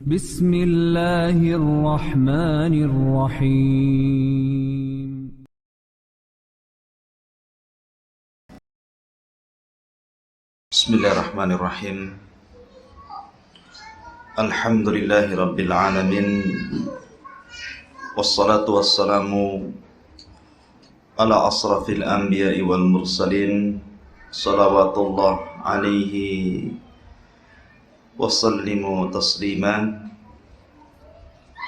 Bismillahirrahmanirrahim. Bismillahirrahmanirrahim. Alhamdulillahi rabbil alamin. Wassalatu wassalamu ala asrafil anbiya'i wal mursalin. Salawatullah alaihi wasallimu tasliman.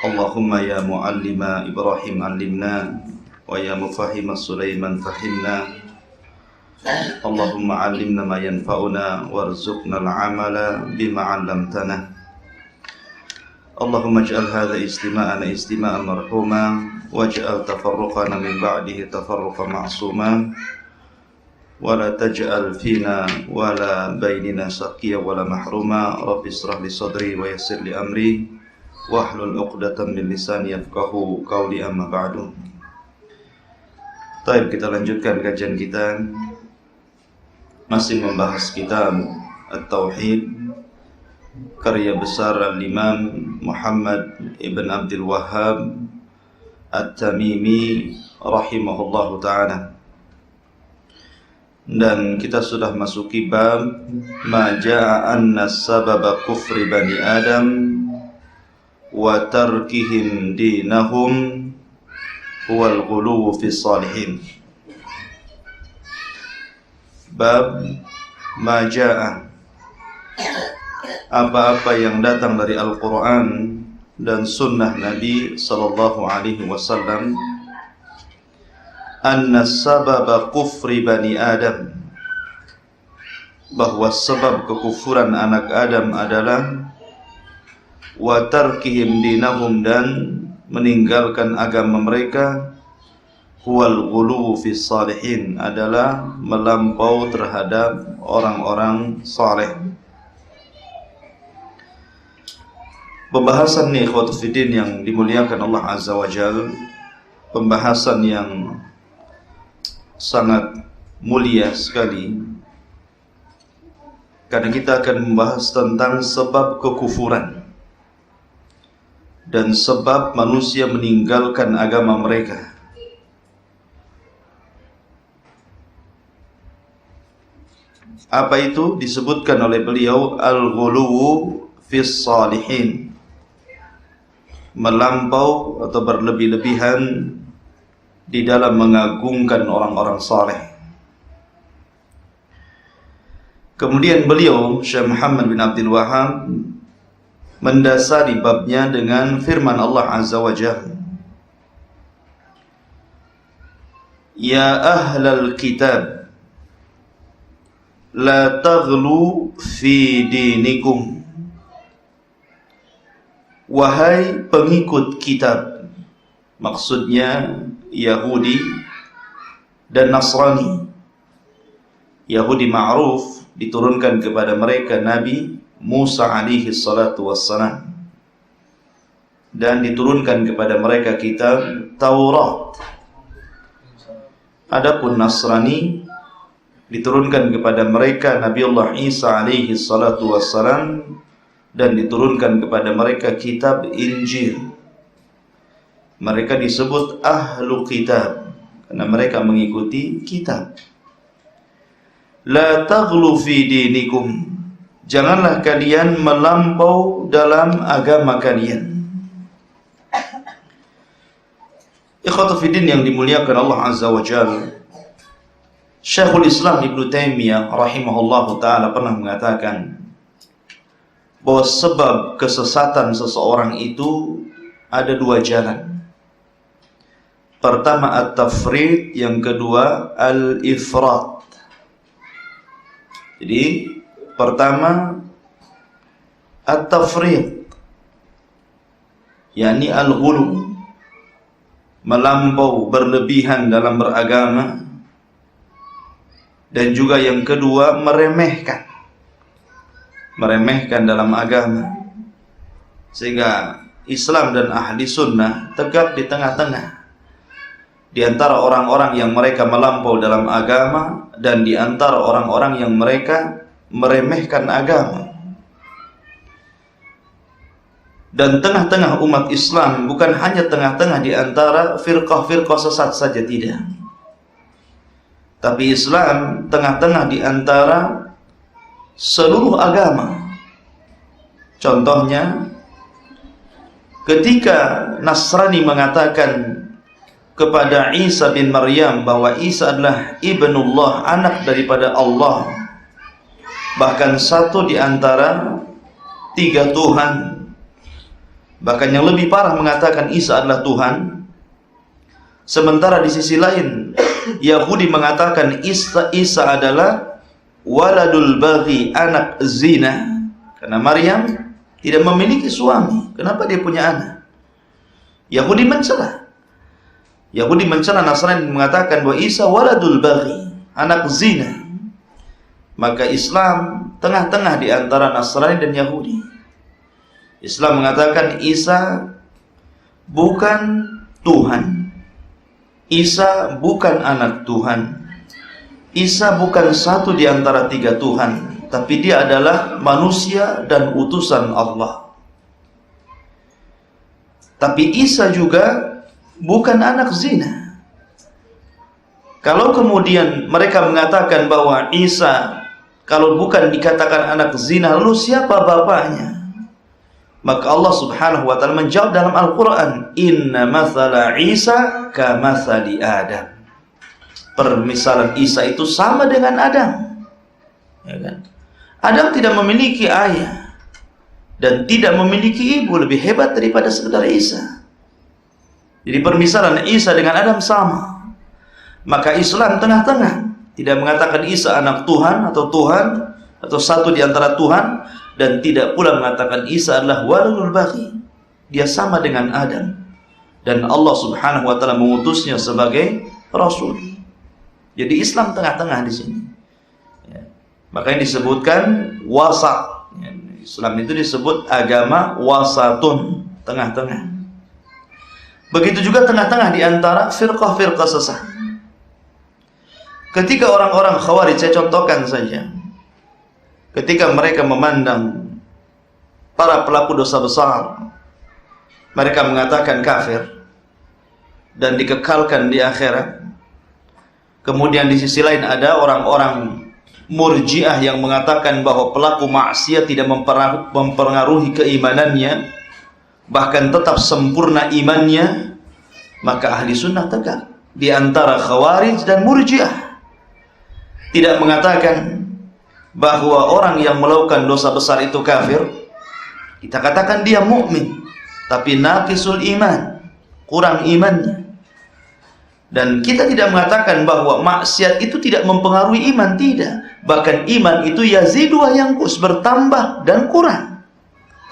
Allahumma ya muallima Ibrahim allimna, wa ya mufahima Sulaiman fahimna. Allahumma allimna ma yanfa'una warzuqna al-amala bima 'allamtana. Allahumma ij'al hadha istima'ana istima'an marhuma waj'al tafarruqana min ba'dihi tafarruqan ma'suma wa la taj'al fina wa la bainina shaqiyya wa la mahruma. Rabbi israh li sadri wa yassir li amri wahlul 'uqdatam min lisani yafqahu qawli, amma ba'du. Baik, kita lanjutkan kajian kita, masih membahas kitab At-Tauhid karya besar Al-Imam Muhammad Ibn Abdul Wahhab At-Tamimi rahimahullahu ta'ala. Dan kita sudah masuki bab ma ja'a anna sababa kufri bani Adam wa tarkihim dinahum huwal ghuluw fi salihin. Bab maja'a, apa-apa yang datang dari Al-Quran dan Sunnah Nabi Sallallahu Alaihi Wasallam, anna sababa kufri bani Adam, bahwa sebab kekufuran anak Adam adalah wa tarkihim dinahum, dan meninggalkan agama mereka, huwal ghuluw fi salihin, adalah melampau terhadap orang-orang saleh. Pembahasan nih ikhwatu fiddin yang dimuliakan Allah Azza wa Jalla, pembahasan yang sangat mulia sekali, karena kita akan membahas tentang sebab kekufuran dan sebab manusia meninggalkan agama mereka. Apa itu? Disebutkan oleh beliau al-ghuluw fis salihin, melampau atau berlebih-lebihan di dalam mengagungkan orang-orang saleh. Kemudian beliau Syekh Muhammad bin Abdul Wahhab mendasari babnya dengan firman Allah Azza wa Jalla, ya ahlal kitab la taghlu fi dinikum, wahai pengikut kitab, maksudnya Yahudi dan Nasrani. Yahudi ma'ruf, diturunkan kepada mereka Nabi Musa alaihi salatu wassalam, dan diturunkan kepada mereka kitab Taurat. Adapun Nasrani, diturunkan kepada mereka Nabiullah Isa alaihi salatu wassalam, dan diturunkan kepada mereka kitab Injil. Mereka disebut ahlu kitab karena mereka mengikuti kitab. La taghlu fi dinikum, janganlah kalian melampau dalam agama kalian. Ikhwatu fiddin yang dimuliakan Allah Azza wa Jalla, Syekhul Islam Ibnu Taimiyah rahimahullahu ta'ala pernah mengatakan bahwa sebab kesesatan seseorang itu ada dua jalan. Pertama at-tafrid, yang kedua al-ifrat. Jadi pertama at-tafrid, yakni al-ghulu, melampau berlebihan dalam beragama, dan juga yang kedua meremehkan dalam agama, sehingga Islam dan ahli sunnah tegak di tengah-tengah, di antara orang-orang yang mereka melampau dalam agama dan di antara orang-orang yang mereka meremehkan agama. Dan tengah-tengah umat Islam bukan hanya tengah-tengah di antara firqah-firqah sesat saja, tidak. Tapi Islam tengah-tengah di antara seluruh agama. Contohnya, ketika Nasrani mengatakan kepada Isa bin Maryam bahwa Isa adalah ibnullah, anak daripada Allah, bahkan satu di antara 3 Tuhan, bahkan yang lebih parah mengatakan Isa adalah Tuhan. Sementara di sisi lain Yahudi mengatakan Isa adalah waladul baghi, anak zina, karena Maryam tidak memiliki suami. Kenapa dia punya anak? Yahudi mencela Nasrani mengatakan bahwa Isa waladul baghi, anak zina. Maka Islam tengah-tengah di antara Nasrani dan Yahudi. Islam mengatakan Isa bukan Tuhan, Isa bukan anak Tuhan, Isa bukan satu di antara 3 Tuhan, tapi dia adalah manusia dan utusan Allah. Tapi Isa juga bukan anak zina. Kalau kemudian mereka mengatakan bahwa Isa kalau bukan dikatakan anak zina, lalu siapa bapaknya? Maka Allah Subhanahu wa taala menjawab dalam Al-Qur'an, "Inna mathala Isa kamathali Adam." Permisalan Isa itu sama dengan Adam. Ya kan? Adam tidak memiliki ayah dan tidak memiliki ibu, lebih hebat daripada saudara Isa. Jadi permisalan Isa dengan Adam sama. Maka Islam tengah-tengah, tidak mengatakan Isa anak Tuhan atau satu di antara Tuhan, dan tidak pula mengatakan Isa adalah waladul baghi. Dia sama dengan Adam, dan Allah Subhanahu wa taala mengutusnya sebagai rasul. Jadi Islam tengah-tengah di sini. Ya. Makanya disebutkan wasat. Ya. Islam itu disebut agama wasatun, tengah-tengah. Begitu juga tengah-tengah di antara firqah-firqah sesat. Ketika orang-orang Khawarij, saya contohkan saja, ketika mereka memandang para pelaku dosa besar, mereka mengatakan kafir dan dikekalkan di akhirat. Kemudian di sisi lain ada orang-orang Murji'ah yang mengatakan bahwa pelaku maksiat tidak mempengaruhi keimanannya, bahkan tetap sempurna imannya. Maka ahli sunnah tegak di antara Khawarij dan Murji'ah, tidak mengatakan bahwa orang yang melakukan dosa besar itu kafir. Kita katakan dia mukmin, tapi naqisul iman, kurang imannya. Dan kita tidak mengatakan bahwa maksiat itu tidak mempengaruhi iman, tidak. Bahkan iman itu yazidu wa yanqus, bertambah dan kurang.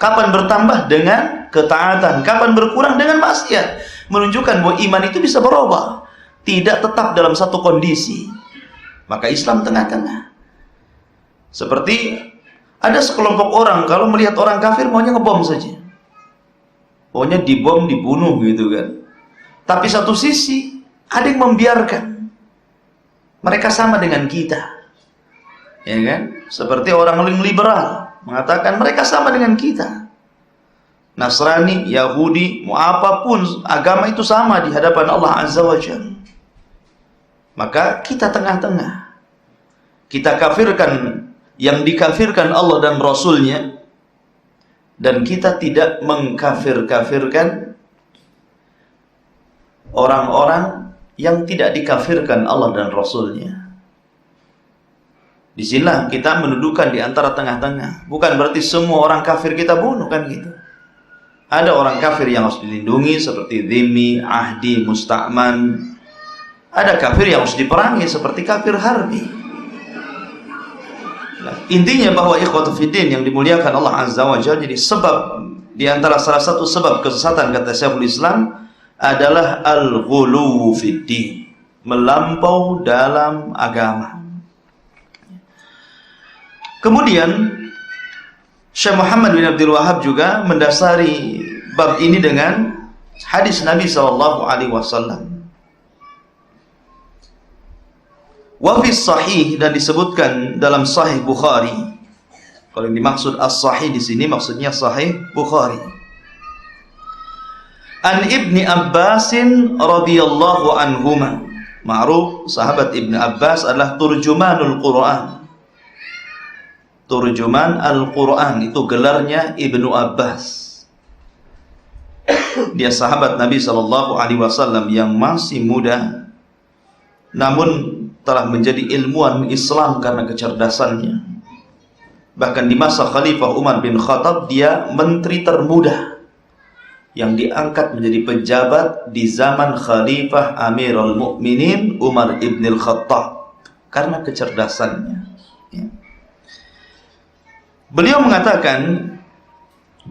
Kapan bertambah? Dengan ketaatan. Kapan berkurang? Dengan maksiat. Menunjukkan bahwa iman itu bisa berubah, tidak tetap dalam satu kondisi. Maka Islam tengah-tengah. Seperti ada sekelompok orang kalau melihat orang kafir maunya ngebom saja, maunya dibom, dibunuh gitu kan. Tapi satu sisi ada yang membiarkan. Mereka sama dengan kita, ya kan? Seperti orang liberal mengatakan mereka sama dengan kita. Nasrani, Yahudi, mau apapun agama itu sama di hadapan Allah Azza wa Jalla. Maka kita tengah-tengah. Kita kafirkan yang dikafirkan Allah dan Rasulnya, dan kita tidak mengkafir-kafirkan orang-orang yang tidak dikafirkan Allah dan Rasulnya. Disinilah kita mendudukan di antara tengah-tengah. Bukan berarti semua orang kafir kita bunuh, kan gitu. Ada orang kafir yang harus dilindungi seperti dhimmi, ahdi, musta'man. Ada kafir yang harus diperangi seperti kafir harbi. Nah, intinya bahwa ikhwatu fiddin yang dimuliakan Allah Azza wa Jalla, jadi sebab di antara salah satu sebab kesesatan kata Syekhul Islam adalah al-ghulu fiddin, melampau dalam agama. Kemudian Syekh Muhammad bin Abdul Wahhab juga mendasari bab ini dengan hadis Nabi sallallahu alaihi wasallam. Wa fi sahih, dan disebutkan dalam Sahih Bukhari. Kalau yang dimaksud as-sahih di sini maksudnya Sahih Bukhari. An Ibni Abbasin radhiyallahu anhuma. Ma'ruf, sahabat Ibnu Abbas adalah turjumanul Quran. Turjuman Al-Quran, itu gelarnya Ibnu Abbas. Dia sahabat Nabi SAW yang masih muda, namun telah menjadi ilmuwan Islam karena kecerdasannya. Bahkan di masa Khalifah Umar bin Khattab, dia menteri termuda yang diangkat menjadi pejabat di zaman Khalifah Amirul Mukminin Umar ibn al-Khattab karena kecerdasannya. Beliau mengatakan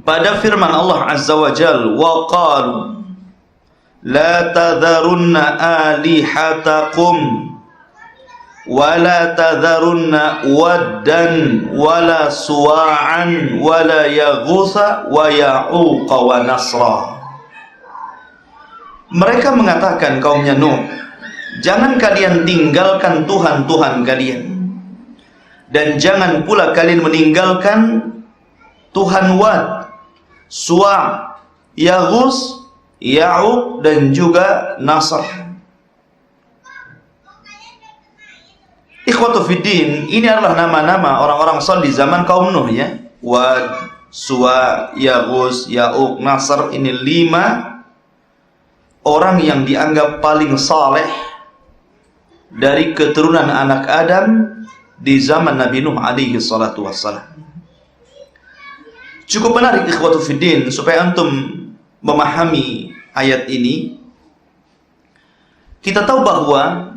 pada firman Allah Azza wa Jalla, wa qalu la tadharunna alihatakum wa la tadharunna waddan wa la suwa'an wa la yaghutha wa ya'uqa wa nasra. Mereka mengatakan, kaumnya Nuh, jangan kalian tinggalkan Tuhan-Tuhan kalian, dan jangan pula kalian meninggalkan Tuhan Wad, Suwa', Yaghus, Ya'uq, dan juga Nasr. Ikhwatu fiddin, ini adalah nama-nama orang-orang saleh di zaman kaum Nuh ya. Wad, Suwa, Yaghus, Ya'uq, Nasr, ini 5 orang yang dianggap paling saleh dari keturunan anak Adam di zaman Nabi Nuh alaihi salatu wassalam. Cukup menarik ikhwatu fiddin supaya antum memahami ayat ini. Kita tahu bahwa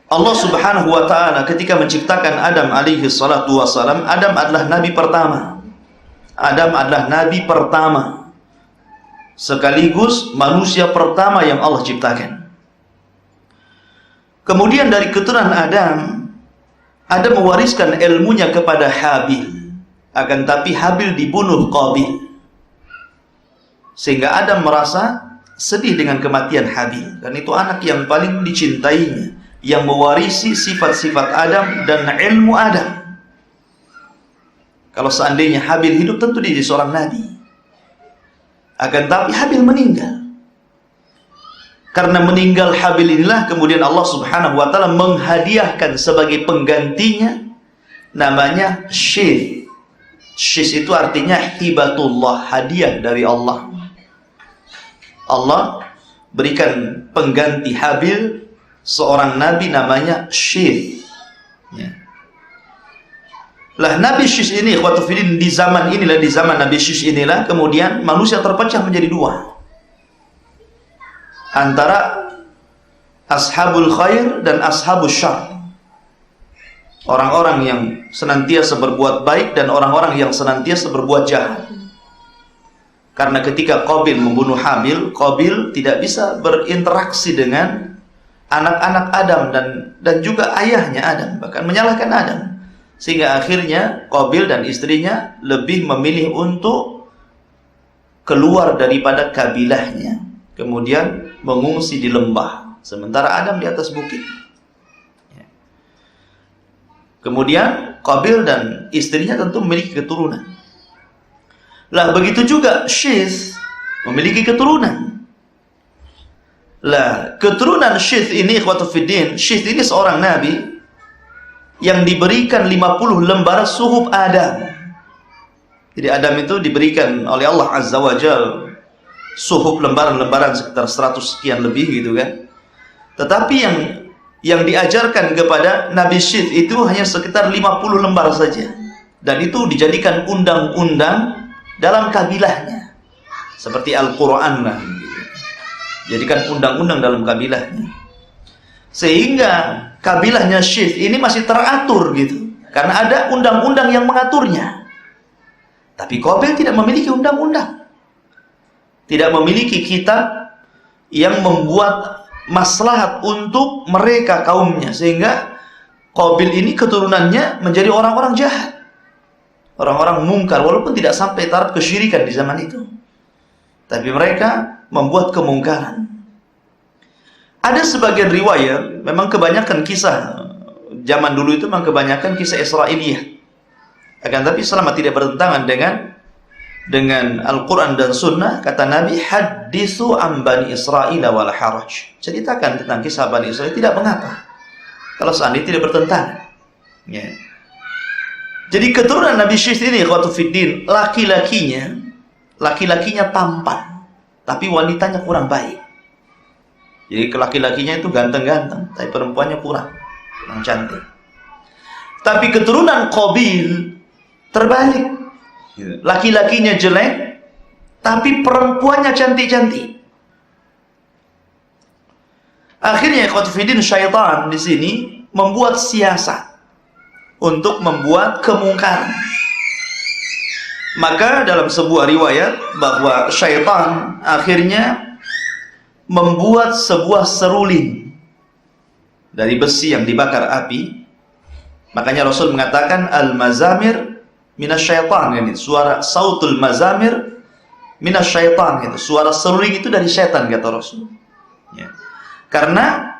Allah Subhanahu wa ta'ala ketika menciptakan Adam alaihi salatu wassalam, Adam adalah nabi pertama. Adam adalah nabi pertama, sekaligus manusia pertama yang Allah ciptakan. Kemudian dari keturunan Adam mewariskan ilmunya kepada Habil. Akan tapi Habil dibunuh Qabil, sehingga Adam merasa sedih dengan kematian Habil, dan itu anak yang paling dicintainya, yang mewarisi sifat-sifat Adam dan ilmu Adam. Kalau seandainya Habil hidup, tentu dia seorang nabi. Akan tapi Habil meninggal. Karena meninggal Habil inilah kemudian Allah Subhanahu wa ta'ala menghadiahkan sebagai penggantinya namanya Syith. Syith itu artinya hibatullah, hadiah dari Allah. Allah berikan pengganti Habil seorang nabi namanya Syith ya. Lah Nabi Syith ini ikhwatu fiddin, di zaman inilah, di zaman Nabi Syith inilah kemudian manusia terpecah menjadi 2, antara ashabul khair dan ashabul syarr. Orang-orang yang senantiasa berbuat baik dan orang-orang yang senantiasa berbuat jahat. Karena ketika Qabil membunuh Habil, Qabil tidak bisa berinteraksi dengan anak-anak Adam dan juga ayahnya Adam, bahkan menyalahkan Adam. Sehingga akhirnya Qabil dan istrinya lebih memilih untuk keluar daripada kabilahnya, kemudian mengungsi di lembah, sementara Adam di atas bukit. Kemudian Qabil dan istrinya tentu memiliki keturunan. Lah begitu juga Syith memiliki keturunan. Lah keturunan Syith ini ikhwatu fiddin, Syith ini seorang nabi yang diberikan 50 lembar suhuf Adam. Jadi Adam itu diberikan oleh Allah Azza wa Jalla suhuf, lembaran-lembaran sekitar 100 sekian lebih gitu kan. Tetapi yang diajarkan kepada Nabi Syith itu hanya sekitar 50 lembar saja, dan itu dijadikan undang-undang dalam kabilahnya, seperti Al-Quran lah gitu. Jadikan undang-undang dalam kabilahnya, sehingga kabilahnya Syith ini masih teratur gitu, karena ada undang-undang yang mengaturnya. Tapi Qabil tidak memiliki undang-undang, tidak memiliki kitab yang membuat maslahat untuk mereka kaumnya, sehingga Qabil ini keturunannya menjadi orang-orang jahat, orang-orang mungkar, walaupun tidak sampai taraf kesyirikan di zaman itu, tapi mereka membuat kemungkaran. Ada sebagian riwayat, memang kebanyakan kisah zaman dulu itu memang kebanyakan kisah Israiliyah, akan tapi selama tidak bertentangan dengan dengan Al-Quran dan Sunnah, kata Nabi, hadithu an Bani Israel wal haraj. Ceritakan tentang kisah Bani Israel, tidak mengapa kalau seandainya tidak bertentangan. Ya. Jadi keturunan Nabi Syith ini, ikhwatu fiddin, laki-lakinya tampan, tapi wanitanya kurang baik. Jadi laki-lakinya itu ganteng-ganteng, tapi perempuannya kurang cantik. Tapi keturunan Qabil terbalik. Laki-lakinya jelek, tapi perempuannya cantik-cantik. Akhirnya ikhwatu fiddin, syaitan di sini membuat siasat untuk membuat kemungkaran. Maka dalam sebuah riwayat bahwa syaitan akhirnya membuat sebuah seruling dari besi yang dibakar api. Makanya Rasul mengatakan al-mazamir minasyaitan, yani suara sautul mazamir minasyaitan, itu suara seruling itu dari syaitan, kata Rasul. Ya. Karena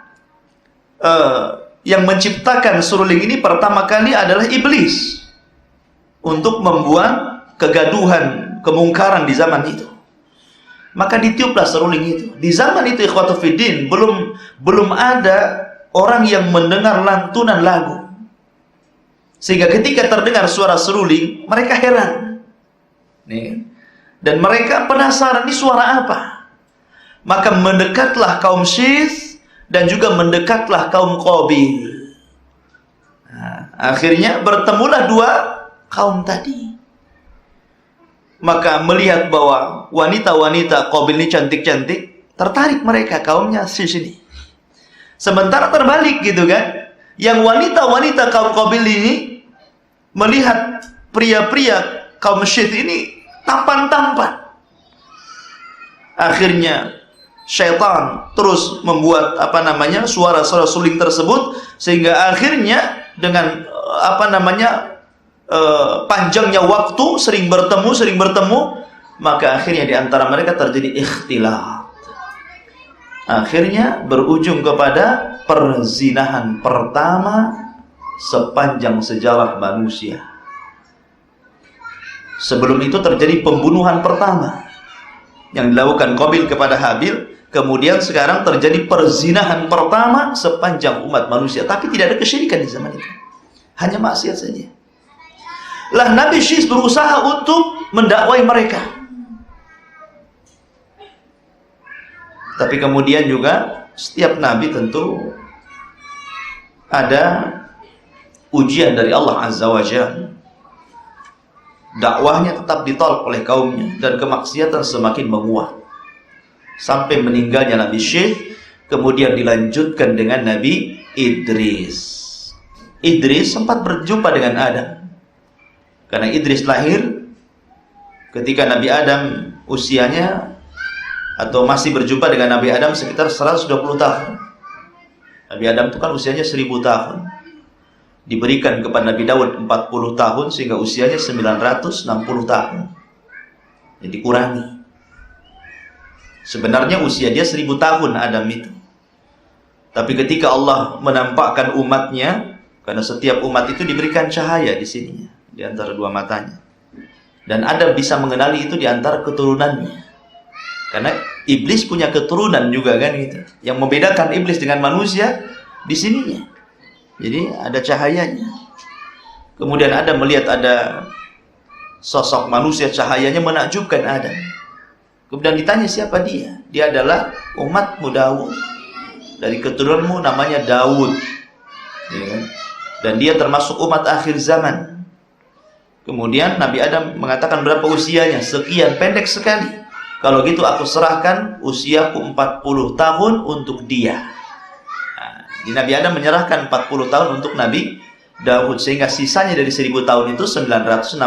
yang menciptakan seruling ini pertama kali adalah iblis untuk membuat kegaduhan, kemungkaran di zaman itu. Maka ditiuplah seruling itu. Di zaman itu ikhwatu fiddin belum ada orang yang mendengar lantunan lagu. Sehingga ketika terdengar suara seruling, mereka heran. Nih. Dan mereka penasaran, ini suara apa? Maka mendekatlah kaum Syith dan juga mendekatlah kaum Qabil. Nah, akhirnya bertemulah dua kaum tadi. Maka melihat bahwa wanita-wanita Qabil ini cantik-cantik, tertarik mereka kaumnya Syith ini. Sementara terbalik gitu kan. Yang wanita-wanita kaum Qabil ini melihat pria-pria kaum Syith ini tampan-tampan. Akhirnya syaitan terus membuat suara-suara suling tersebut, sehingga akhirnya dengan panjangnya waktu sering bertemu, maka akhirnya di antara mereka terjadi ikhtilat. Akhirnya berujung kepada perzinahan pertama sepanjang sejarah manusia. Sebelum itu terjadi pembunuhan pertama yang dilakukan Qabil kepada Habil. Kemudian sekarang terjadi perzinahan pertama sepanjang umat manusia. Tapi tidak ada kesyirikan di zaman itu, hanya maksiat saja. Lah Nabi Syith berusaha untuk mendakwai mereka. Tapi kemudian juga setiap nabi tentu ada ujian dari Allah Azza wa Jalla. Dakwahnya tetap ditolak oleh kaumnya dan kemaksiatan semakin menguat sampai meninggalnya Nabi Syith. Kemudian dilanjutkan dengan Nabi Idris. Idris sempat berjumpa dengan Adam, karena Idris lahir ketika Nabi Adam usianya, atau masih berjumpa dengan Nabi Adam sekitar 120 tahun. Nabi Adam itu kan usianya 1000 tahun. Diberikan kepada Nabi Daud 40 tahun, sehingga usianya 960 tahun. Jadi kurangi. Sebenarnya usia dia 1000 tahun Adam itu. Tapi ketika Allah menampakkan umatnya, karena setiap umat itu diberikan cahaya di sininya, di antara dua matanya. Dan Adam bisa mengenali itu di antara keturunannya. Karena iblis punya keturunan juga kan gitu. Yang membedakan iblis dengan manusia di sininya. Jadi ada cahayanya. Kemudian Adam melihat ada sosok manusia, cahayanya menakjubkan Adam. Kemudian ditanya siapa dia? Dia adalah umatmu Daud. Dari keturunanmu namanya Daud. Ya kan? Dan dia termasuk umat akhir zaman. Kemudian Nabi Adam mengatakan berapa usianya? Sekian, pendek sekali. Kalau gitu aku serahkan usiaku 40 tahun untuk dia. Nah, Nabi Adam menyerahkan 40 tahun untuk Nabi Daud, sehingga sisanya dari 1000 tahun itu 960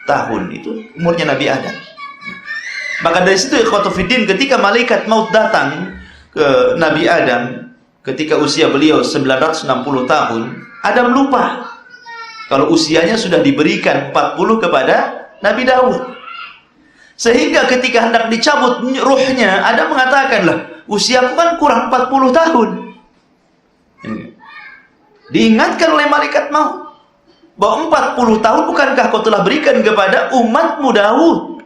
tahun. Itu umurnya Nabi Adam. Maka dari situ ikhwatu fiddin, ketika malaikat maut datang ke Nabi Adam ketika usia beliau 960 tahun, Adam lupa kalau usianya sudah diberikan 40 kepada Nabi Daud. Sehingga ketika hendak dicabut ruhnya, Adam mengatakan, lah usiaku kan kurang 40 tahun. Diingatkan oleh malaikat maut, bahwa 40 tahun bukankah kau telah berikan kepada umatmu Daud?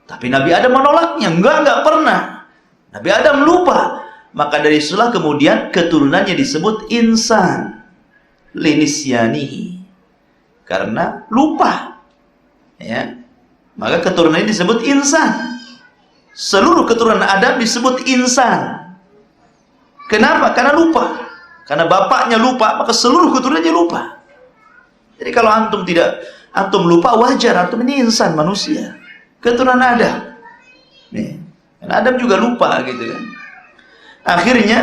Tapi Nabi Adam menolaknya. Enggak pernah. Nabi Adam lupa. Maka dari itulah kemudian keturunannya disebut insan linisyanihi, karena lupa. Ya. Maka keturunannya disebut insan. Seluruh keturunan Adam disebut insan. Kenapa? Karena lupa. Karena bapaknya lupa, maka seluruh keturunannya lupa. Jadi kalau antum lupa, wajar, antum ini insan, manusia, keturunan Adam. Nih, karena Adam juga lupa gitu kan. Akhirnya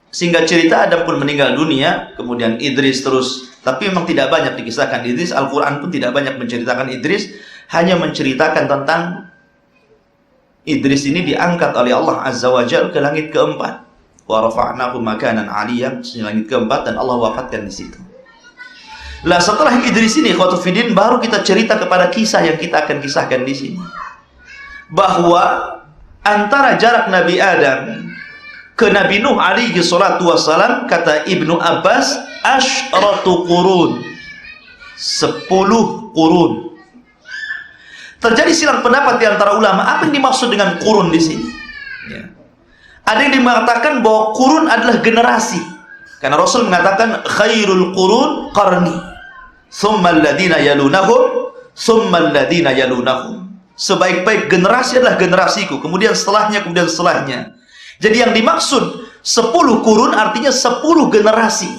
singkat cerita Adam pun meninggal dunia, kemudian Idris terus, tapi memang tidak banyak dikisahkan Idris. Al-Quran pun tidak banyak menceritakan Idris, hanya menceritakan tentang Idris ini diangkat oleh Allah Azza wa Jalla ke langit keempat. Wa rafa'nahu makanan 'aliyyan, langit keempat, dan Allah wafatkan di situ. Lah setelah Idris ini, ikhwatu fiddin, baru kita cerita kepada kisah yang kita akan kisahkan di sini. Bahwa antara jarak Nabi Adam ke Nabi Nuh alaihi salatu wassalam, kata Ibnu Abbas, asyratu qurun, 10 qurun. Terjadi silang pendapat di antara ulama, apa yang dimaksud dengan qurun di sini? Ya. Ada yang mengatakan bahwa qurun adalah generasi. Karena Rasul mengatakan khairul qurun qarni, tsumma alladziina yalunahum, tsumma alladziina yalunahum. Sebaik-baik generasi adalah generasiku, kemudian setelahnya, kemudian setelahnya. Jadi yang dimaksud 10 qurun artinya 10 generasi.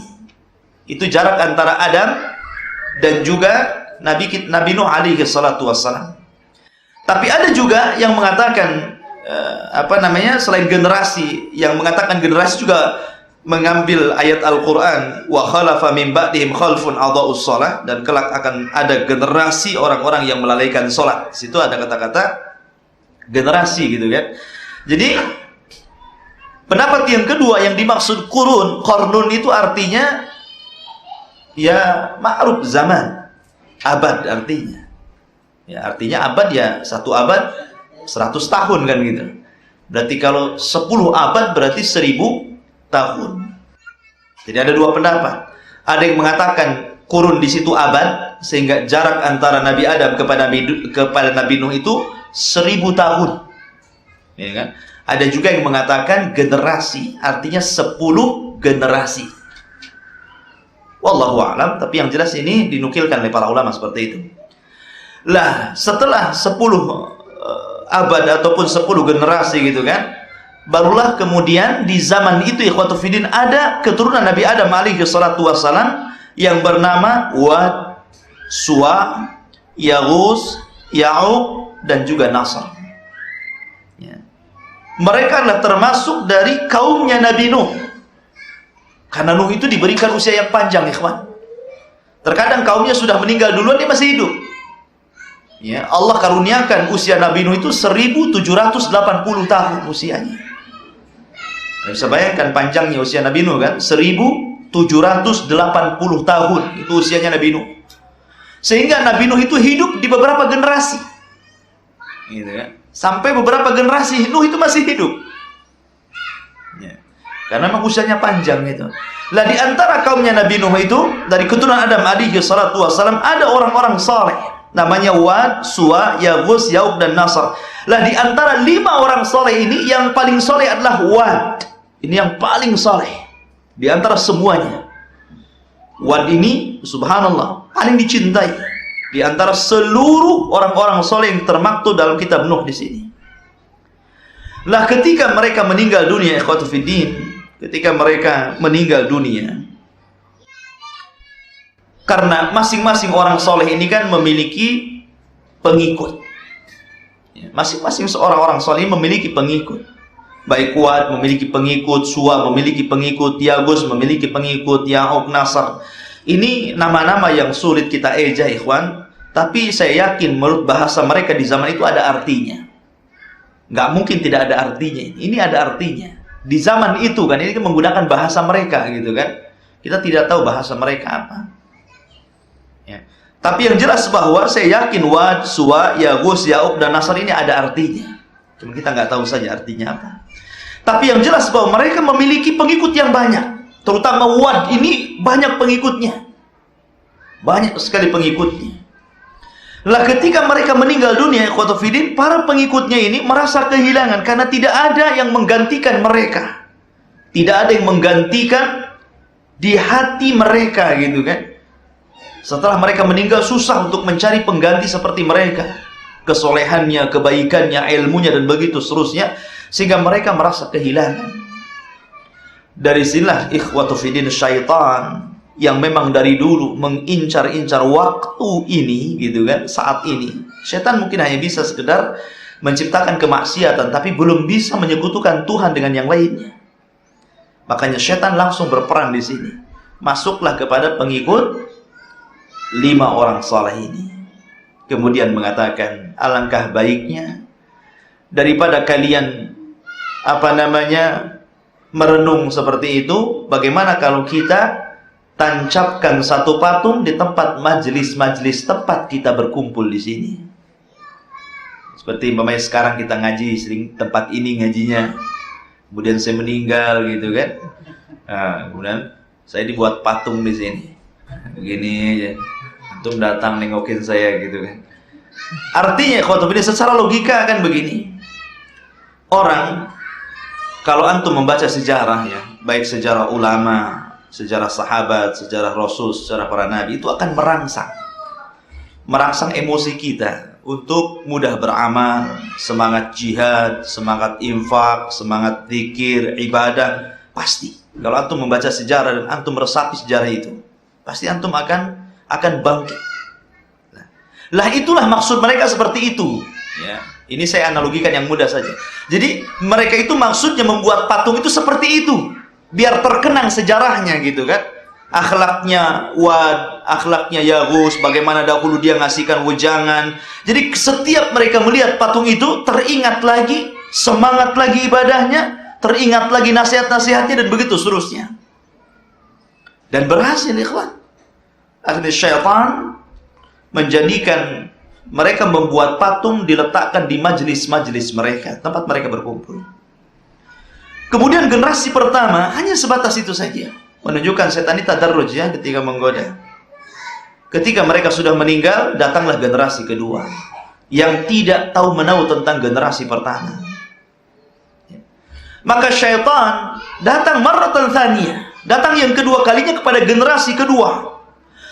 Itu jarak antara Adam dan juga Nabi Nuh alaihi salatu wassalam. Tapi ada juga yang mengatakan selain generasi, yang mengatakan generasi juga mengambil ayat Al-Quran, wa khalafa min ba'dihim khalfun adha'us shalah, dan kelak akan ada generasi orang-orang yang melalaikan sholat. Situ ada kata-kata generasi gitu kan. Jadi pendapat yang kedua, yang dimaksud qarnun itu artinya ya ma'ruf zaman, abad artinya. Ya, artinya abad ya 1 abad 100 tahun kan gitu. Berarti kalau 10 abad berarti 1000 tahun. Jadi ada dua pendapat. Ada yang mengatakan kurun di situ abad, sehingga jarak antara Nabi Adam kepada Nabi Nuh itu 1000 tahun. Ya kan? Ada juga yang mengatakan generasi, artinya 10 generasi. Wallahu a'lam, tapi yang jelas ini dinukilkan oleh para ulama seperti itu. Lah, setelah 10 abad ataupun 10 generasi gitu kan, barulah kemudian di zaman itu ikhwatu fiddin ada keturunan Nabi Adam alaihi salatu wassalam yang bernama Wad, Suwa, Yaghus, Ya'uq, dan juga Nasr. Ya. Mereka adalah termasuk dari kaumnya Nabi Nuh. Karena Nuh itu diberikan usia yang panjang, ikhwan. Terkadang kaumnya sudah meninggal duluan, dia masih hidup. Ya, Allah karuniakan usia Nabi Nuh itu 1780 tahun usianya. Bisa bayangkan panjangnya usia Nabi Nuh kan? 1780 tahun itu usianya Nabi Nuh. Sehingga Nabi Nuh itu hidup di beberapa generasi. Gitu kan? Sampai beberapa generasi Nuh itu masih hidup. Ya. Karena memang usianya panjang itu. Lah di antara kaumnya Nabi Nuh itu, dari keturunan Adam alaihi salatu wassalam, ada orang-orang saleh. Namanya Wad, Suwa, Yaghus, Ya'uq, dan Nasr. Lah di antara 5 orang soleh ini, yang paling soleh adalah Wad. Ini yang paling soleh di antara semuanya. Wad ini, subhanallah, paling dicintai di antara seluruh orang-orang soleh yang termaktub dalam kitab Nuh di sini. Lah ketika mereka meninggal dunia, ikhwatu fiddin, ketika mereka meninggal dunia, karena masing-masing orang soleh ini kan memiliki pengikut. Masing-masing seorang orang soleh memiliki pengikut. Baik Wad memiliki pengikut, Suwa memiliki pengikut, Yaghus memiliki pengikut, Ya'uq, Nasr. Ini nama-nama yang sulit kita eja, ikhwan. Tapi saya yakin menurut bahasa mereka di zaman itu ada artinya. Nggak mungkin tidak ada artinya. Ini ada artinya. Di zaman itu kan, ini kan menggunakan bahasa mereka gitu kan. Kita tidak tahu bahasa mereka apa. Ya. Tapi yang jelas bahwa saya yakin Wad, Suwa, Yaghus, Ya'uq, dan Nasr ini ada artinya. Cuma kita nggak tahu saja artinya apa. Tapi yang jelas bahwa mereka memiliki pengikut yang banyak. Terutama Wad ini banyak pengikutnya. banyak sekali pengikutnya. Lah ketika mereka meninggal dunia, ikhwatu fiddin, para pengikutnya ini merasa kehilangan karena tidak ada yang menggantikan mereka. Tidak ada yang menggantikan di hati mereka gitu kan. Setelah mereka meninggal, susah untuk mencari pengganti seperti mereka. Kesolehannya, kebaikannya, ilmunya, dan begitu seterusnya. Sehingga mereka merasa kehilangan. Dari sinilah ikhwatu fiddin, syaitan yang memang dari dulu mengincar-incar waktu ini gitu kan, saat ini. Syaitan mungkin hanya bisa sekedar menciptakan kemaksiatan, tapi belum bisa menyekutukan Tuhan dengan yang lainnya. Makanya syaitan langsung berperan di sini. Masuklah kepada pengikut 5 orang saleh ini. Kemudian mengatakan, alangkah baiknya daripada kalian merenung seperti itu, bagaimana kalau kita tancapkan satu patung di tempat majelis-majelis tempat kita berkumpul di sini. Seperti umpamanya sekarang kita ngaji, sering tempat ini ngajinya. Kemudian saya meninggal gitu kan. Nah, kemudian saya dibuat patung di sini. Begini aja. Antum datang nengokin saya gitu kan. Artinya khotbah ini secara logika kan begini. Orang kalau antum membaca sejarah ya, baik sejarah ulama, sejarah sahabat, sejarah rasul, sejarah para nabi, itu akan merangsang emosi kita untuk mudah beramal, semangat jihad, semangat infak, semangat zikir, ibadah. Pasti kalau antum membaca sejarah dan antum meresapi sejarah itu, pasti antum akan bangkit. Lah itulah maksud mereka seperti itu ya. Ini saya analogikan yang mudah saja. Jadi mereka itu maksudnya membuat patung itu seperti itu, biar terkenang sejarahnya gitu kan. Akhlaknya Wad, akhlaknya Yaghus, bagaimana dahulu dia ngasihkan wejangan. Jadi setiap mereka melihat patung itu, teringat lagi, semangat lagi ibadahnya, teringat lagi nasihat-nasihatnya, dan begitu seterusnya. Dan berhasil ikhwan. Akhirnya syaitan menjadikan mereka membuat patung diletakkan di majelis-majelis mereka, tempat mereka berkumpul. Kemudian generasi pertama hanya sebatas itu saja, menunjukkan setan ini tadarruj ya ketika menggoda. Ketika mereka sudah meninggal, datanglah generasi kedua yang tidak tahu menahu tentang generasi pertama. Maka syaitan datang marratan tsaniyah, datang yang kedua kalinya kepada generasi kedua.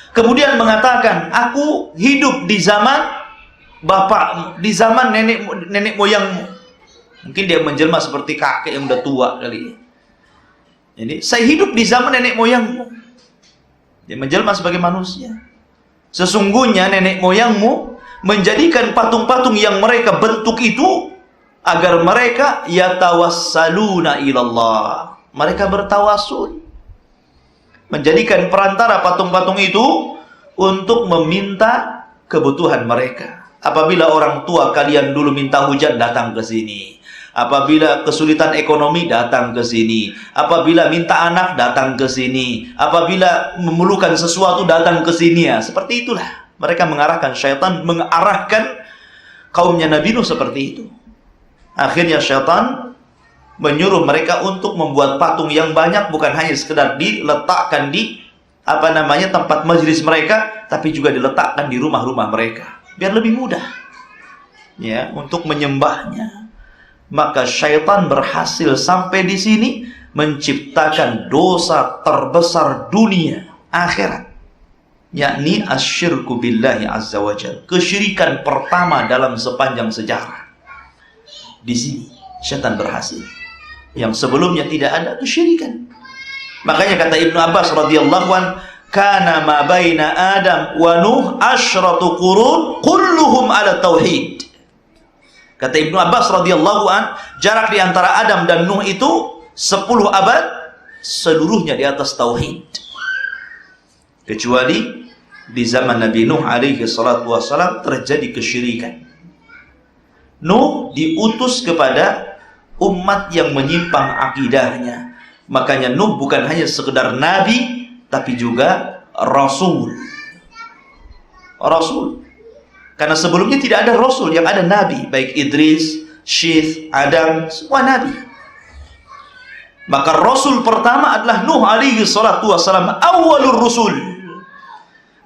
Kemudian mengatakan, aku hidup di zaman bapakmu, di zaman nenek moyangmu. Mungkin dia menjelma seperti kakek yang udah tua kali. Jadi saya hidup di zaman nenek moyangmu. Dia menjelma sebagai manusia. Sesungguhnya nenek moyangmu menjadikan patung-patung yang mereka bentuk itu agar mereka yatawassaluna ilallah. Mereka bertawasul, menjadikan perantara patung-patung itu untuk meminta kebutuhan mereka. Apabila orang tua kalian dulu minta hujan, datang ke sini. Apabila kesulitan ekonomi, datang ke sini. Apabila minta anak, datang ke sini. Apabila memerlukan sesuatu, datang ke sini ya. Seperti itulah mereka mengarahkan, syaitan mengarahkan kaumnya Nabi Nuh seperti itu. Akhirnya syaitan menyuruh mereka untuk membuat patung yang banyak, bukan hanya sekedar diletakkan di tempat majelis mereka, tapi juga diletakkan di rumah-rumah mereka, biar lebih mudah ya untuk menyembahnya. Maka syaitan berhasil sampai di sini menciptakan dosa terbesar dunia akhirat, yakni asyirku billahi azza wajalla, kesyirikan pertama dalam sepanjang sejarah. Di sini syaitan berhasil. Yang sebelumnya tidak ada kesyirikan. Makanya kata Ibnu Abbas radhiyallahu an, kana ma baina Adam wa Nuh asyratu qurun kulluhum ala tauhid. Kata Ibnu Abbas radhiyallahu an, jarak di antara Adam dan Nuh itu 10 abad, seluruhnya di atas tauhid. Kecuali di zaman Nabi Nuh alaihi salatu wassalam terjadi kesyirikan. Nuh diutus kepada umat yang menyimpang akidahnya. Makanya Nuh bukan hanya sekedar nabi, tapi juga rasul. Rasul. Karena sebelumnya tidak ada rasul, yang ada nabi, baik Idris, Syith, Adam, semua nabi. Maka rasul pertama adalah Nuh alaihi salatu wassalam, awwalur rusul.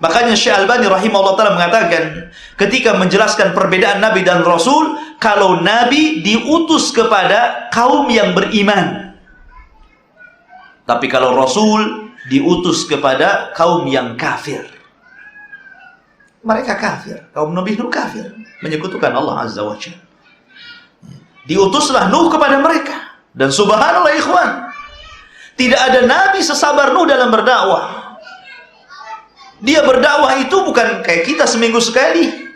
Makanya Syekh Albani rahimahullah ta'ala mengatakan, ketika menjelaskan perbedaan Nabi dan Rasul, kalau Nabi diutus kepada kaum yang beriman, tapi kalau Rasul diutus kepada kaum yang kafir. Mereka kafir, kaum Nabi Nuh kafir, menyekutukan Allah Azza wa Jalla. Diutuslah Nuh kepada mereka. Dan subhanallah ikhwan, tidak ada Nabi sesabar Nuh dalam berdakwah. Dia berdakwah itu bukan kayak kita seminggu sekali.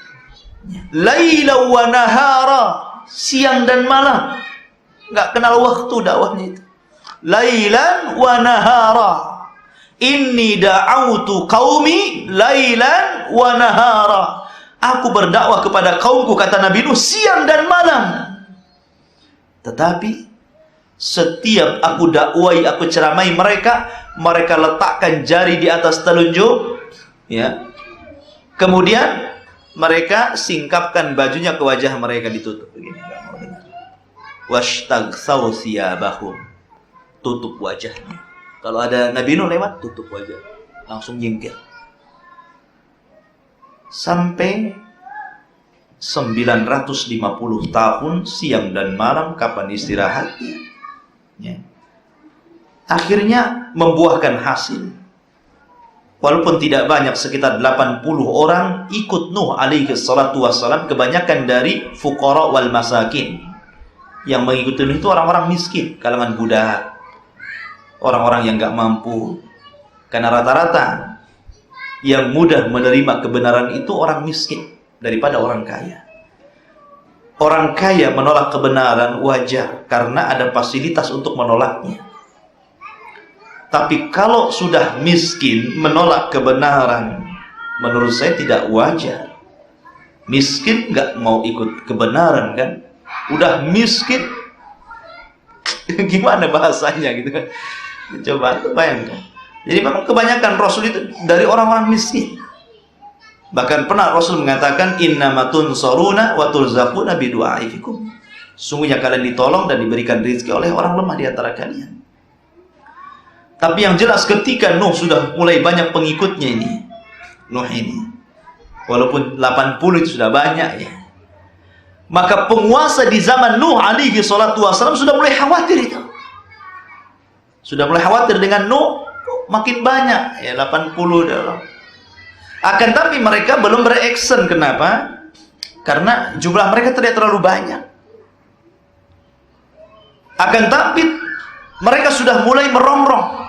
Laila wa nahara, siang dan malam. Nggak kenal waktu dakwahnya itu. Lailan wa nahara. Inni da'autu qaumi lailan wa nahara. Aku berdakwah kepada kaumku, kata Nabi Nuh, siang dan malam. Tetapi setiap aku dakwai, aku ceramai mereka, mereka letakkan jari di atas telunjuk, ya. Kemudian mereka singkapkan bajunya ke wajah mereka, ditutup begini, enggak mau dengar. Washtagsaw siyabahum, tutup wajahnya. Kalau ada Nabi Nuh lewat, tutup wajah, langsung jingkir. Sampai 950 tahun siang dan malam, kapan istirahatnya? Ya. Akhirnya membuahkan hasil. Walaupun tidak banyak, sekitar 80 orang ikut Nuh alaihi salatu wassalam, kebanyakan dari fuqara wal masakin. Yang mengikuti Nuh itu orang-orang miskin, kalangan budak, orang-orang yang nggak mampu. Karena rata-rata yang mudah menerima kebenaran itu orang miskin daripada orang kaya. Orang kaya menolak kebenaran wajar karena ada fasilitas untuk menolaknya. Tapi kalau sudah miskin menolak kebenaran, menurut saya tidak wajar. Miskin nggak mau ikut kebenaran kan? Udah miskin, gimana bahasanya gitu kan? Coba bayangkan. Jadi memang kebanyakan Rasul itu dari orang-orang miskin. Bahkan pernah Rasul mengatakan, innamatun soruna wa turzaquna bidu'aifikum. Sungguhnya kalian ditolong dan diberikan rezeki oleh orang lemah di antara kalian. Tapi yang jelas ketika Nuh sudah mulai banyak pengikutnya ini, Nuh ini, walaupun 80 itu sudah banyak ya, maka penguasa di zaman Nuh alaihi salatu wassalam sudah mulai khawatir itu. Sudah mulai khawatir dengan Nuh, makin banyak ya, 80 dah. Akan tapi mereka belum bereaction. Kenapa? Karena jumlah mereka tidak terlalu banyak. Akan tapi mereka sudah mulai merongrong,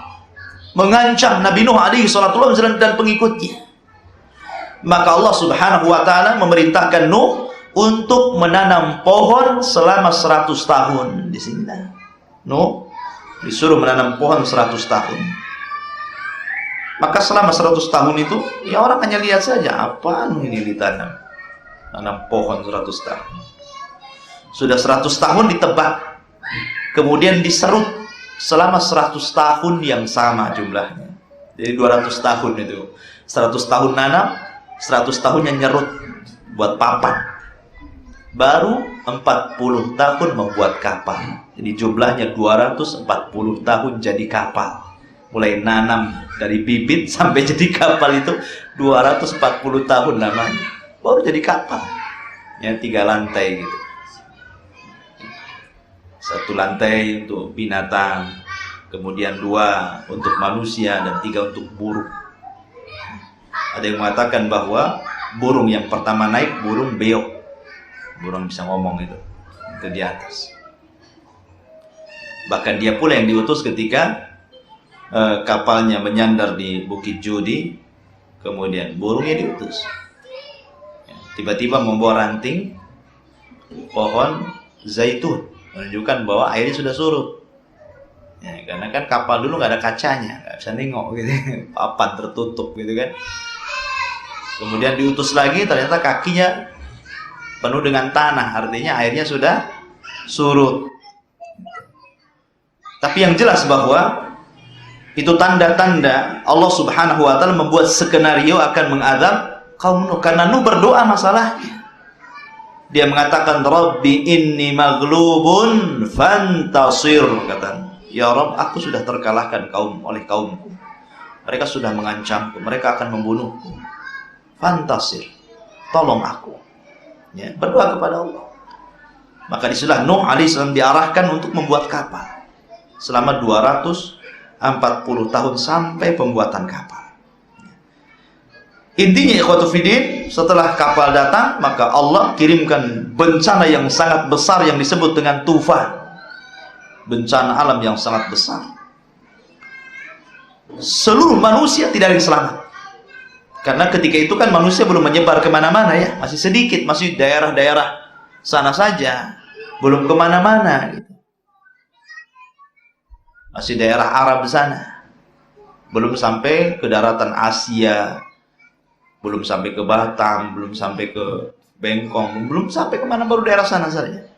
mengancam Nabi Nuh alaihi salatu wassalam dan pengikutnya. Maka Allah Subhanahu wa taala memerintahkan Nuh untuk menanam pohon selama 100 tahun di sini. Nuh disuruh menanam pohon 100 tahun. Maka selama 100 tahun itu, ya orang hanya lihat saja, apaan ini ditanam. Tanam pohon 100 tahun. Sudah 100 tahun ditebak, kemudian diserut selama 100 tahun yang sama jumlahnya. Jadi 200 tahun itu. 100 tahun nanam, 100 tahunnya nyerut buat papan. Baru 40 tahun membuat kapal. Jadi jumlahnya 240 tahun jadi kapal. Mulai nanam dari bibit sampai jadi kapal itu 240 tahun namanya. Baru jadi kapal. Ya, 3 lantai gitu. 1 lantai untuk binatang, kemudian 2 untuk manusia, dan 3 untuk burung. Ada yang mengatakan bahwa burung yang pertama naik, burung beok. Burung bisa ngomong itu di atas. Bahkan dia pula yang diutus ketika kapalnya menyandar di Bukit Judi, kemudian burungnya diutus. Tiba-tiba membawa ranting pohon zaitun, menunjukkan bahwa airnya sudah surut. Ya, karena kan kapal dulu nggak ada kacanya, nggak bisa nengok gitu, papan tertutup gitu kan. Kemudian diutus lagi, ternyata kakinya penuh dengan tanah, artinya airnya sudah surut. Tapi yang jelas bahwa itu tanda-tanda Allah Subhanahu wa taala membuat skenario akan mengadab kaum Nuh, karena Nuh berdoa masalahnya. Dia mengatakan, Rabbi inni maghlubun fantasir, kata, ya Rabb, aku sudah terkalahkan oleh kaumku. Mereka sudah mengancamku, mereka akan membunuhku. fantasir, tolong aku. Ya, berdoa kepada Allah. Maka disitulah Nuh alaihissalam diarahkan untuk membuat kapal selama 240 tahun sampai pembuatan kapal. Intinya ikhwatu fiddin, setelah kapal datang, maka Allah kirimkan bencana yang sangat besar yang disebut dengan tufan. Bencana alam yang sangat besar. Seluruh manusia tidak ada yang selamat. Karena ketika itu kan manusia belum menyebar kemana-mana ya, masih sedikit, masih daerah-daerah sana saja, belum kemana-mana gitu. Masih daerah Arab sana, belum sampai ke daratan Asia, belum sampai ke Batam, belum sampai ke Bengkong, belum sampai kemana, baru daerah sana saja.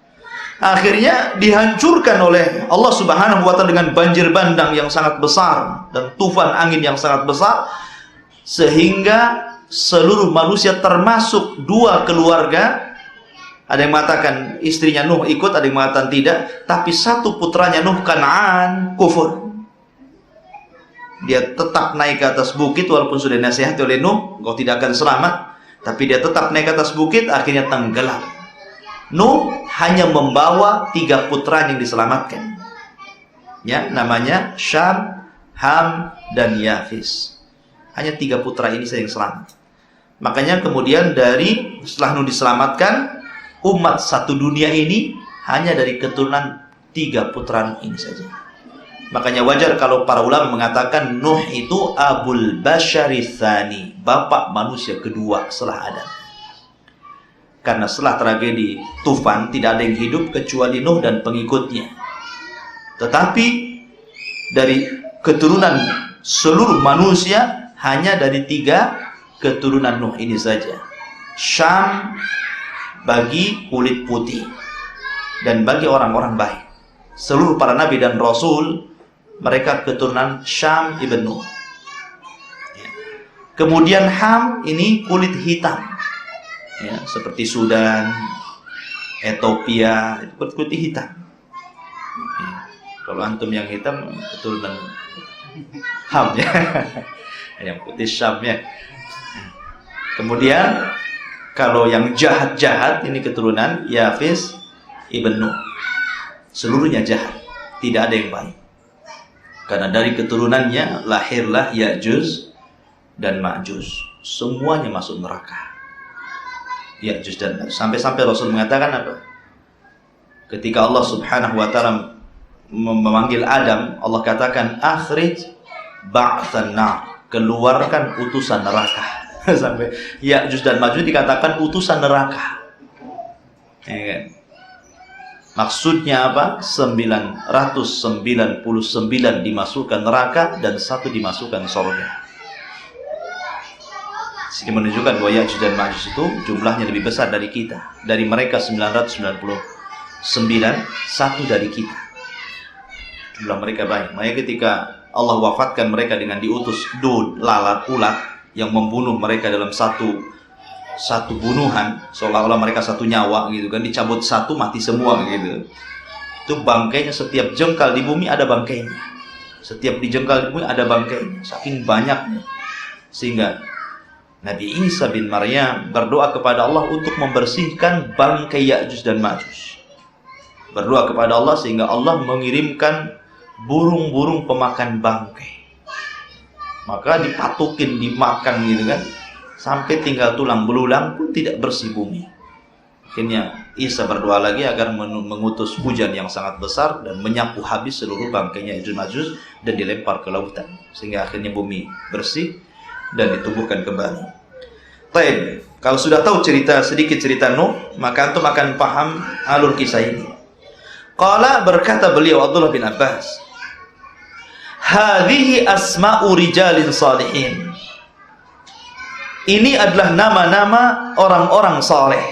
Akhirnya dihancurkan oleh Allah Subhanahu wa Ta'ala dengan banjir bandang yang sangat besar dan tufan angin yang sangat besar, sehingga seluruh manusia termasuk 2 keluarga, ada yang mengatakan istrinya Nuh ikut, ada yang mengatakan tidak, tapi 1 putranya Nuh, Kan'an, kufur. Dia tetap naik ke atas bukit walaupun sudah dinasihati oleh Nuh, engkau tidak akan selamat, tapi dia tetap naik ke atas bukit, akhirnya tenggelam. Nuh hanya membawa 3 putra yang diselamatkan. Ya, namanya Syam, Ham, dan Yafis. Hanya 3 putra ini saja yang selamat. Makanya kemudian dari setelah Nuh diselamatkan, umat satu dunia ini hanya dari keturunan 3 putra Nuh ini saja. Makanya wajar kalau para ulama mengatakan Nuh itu Abul Bashari Tsani, bapak manusia kedua setelah Adam. Karena setelah tragedi tufan tidak ada yang hidup kecuali Nuh dan pengikutnya. Tetapi dari keturunan seluruh manusia hanya dari 3 keturunan Nuh ini saja. Syam bagi kulit putih dan bagi orang-orang baik. Seluruh para nabi dan rasul mereka keturunan Syam ibn Nuh. Kemudian Ham ini kulit hitam, ya, seperti Sudan, Ethiopia, kulit hitam. Ya, kalau antum yang hitam keturunan Ham ya, yang putih Syam ya. Kemudian kalau yang jahat-jahat ini keturunan Yafis ibn Nuh. Seluruhnya jahat, tidak ada yang baik. Karena dari keturunannya lahirlah Ya'juj dan Ma'juj. Semuanya masuk neraka. Ya'juj dan Ma'juj. Sampai-sampai Rasul mengatakan apa? Ketika Allah Subhanahu wa Ta'ala memanggil Adam, Allah katakan akhrij ba'than nar, keluarkan utusan neraka. Sampai Ya'juj dan Ma'juj dikatakan utusan neraka. Ya kan? Maksudnya apa? 999 dimasukkan neraka dan 1 dimasukkan surga. Ini menunjukkan bahwa Ya'juj dan Ma'juj itu jumlahnya lebih besar dari kita. Dari mereka 999, 1 dari kita. Jumlah mereka banyak. Makanya ketika Allah wafatkan mereka dengan diutus dud, lalat, ulat yang membunuh mereka dalam satu bunuhan, seolah-olah mereka satu nyawa gitu kan, dicabut 1 mati semua gitu. Itu bangkainya, setiap jengkal di bumi ada bangkainya, setiap dijengkal di bumi ada bangkainya, saking banyaknya. Sehingga Nabi Isa bin Maryam berdoa kepada Allah untuk membersihkan bangkai Ya'juj dan Ma'juj. Berdoa kepada Allah sehingga Allah mengirimkan burung-burung pemakan bangkai, maka dipatukin, dimakan gitu kan, sampai tinggal tulang belulang pun tidak bersih bumi. Akhirnya Isa berdoa lagi agar mengutus hujan yang sangat besar dan menyapu habis seluruh bangkainya Ya'juj Ma'juj dan dilempar ke lautan, sehingga akhirnya bumi bersih dan ditumbuhkan kembali. Baik, kalau sudah tahu sedikit cerita Nuh, maka antum akan paham alur kisah ini. Qala, berkata beliau Abdullah bin Abbas, hadhihi asma'u rijalin salihin. Ini adalah nama-nama orang-orang saleh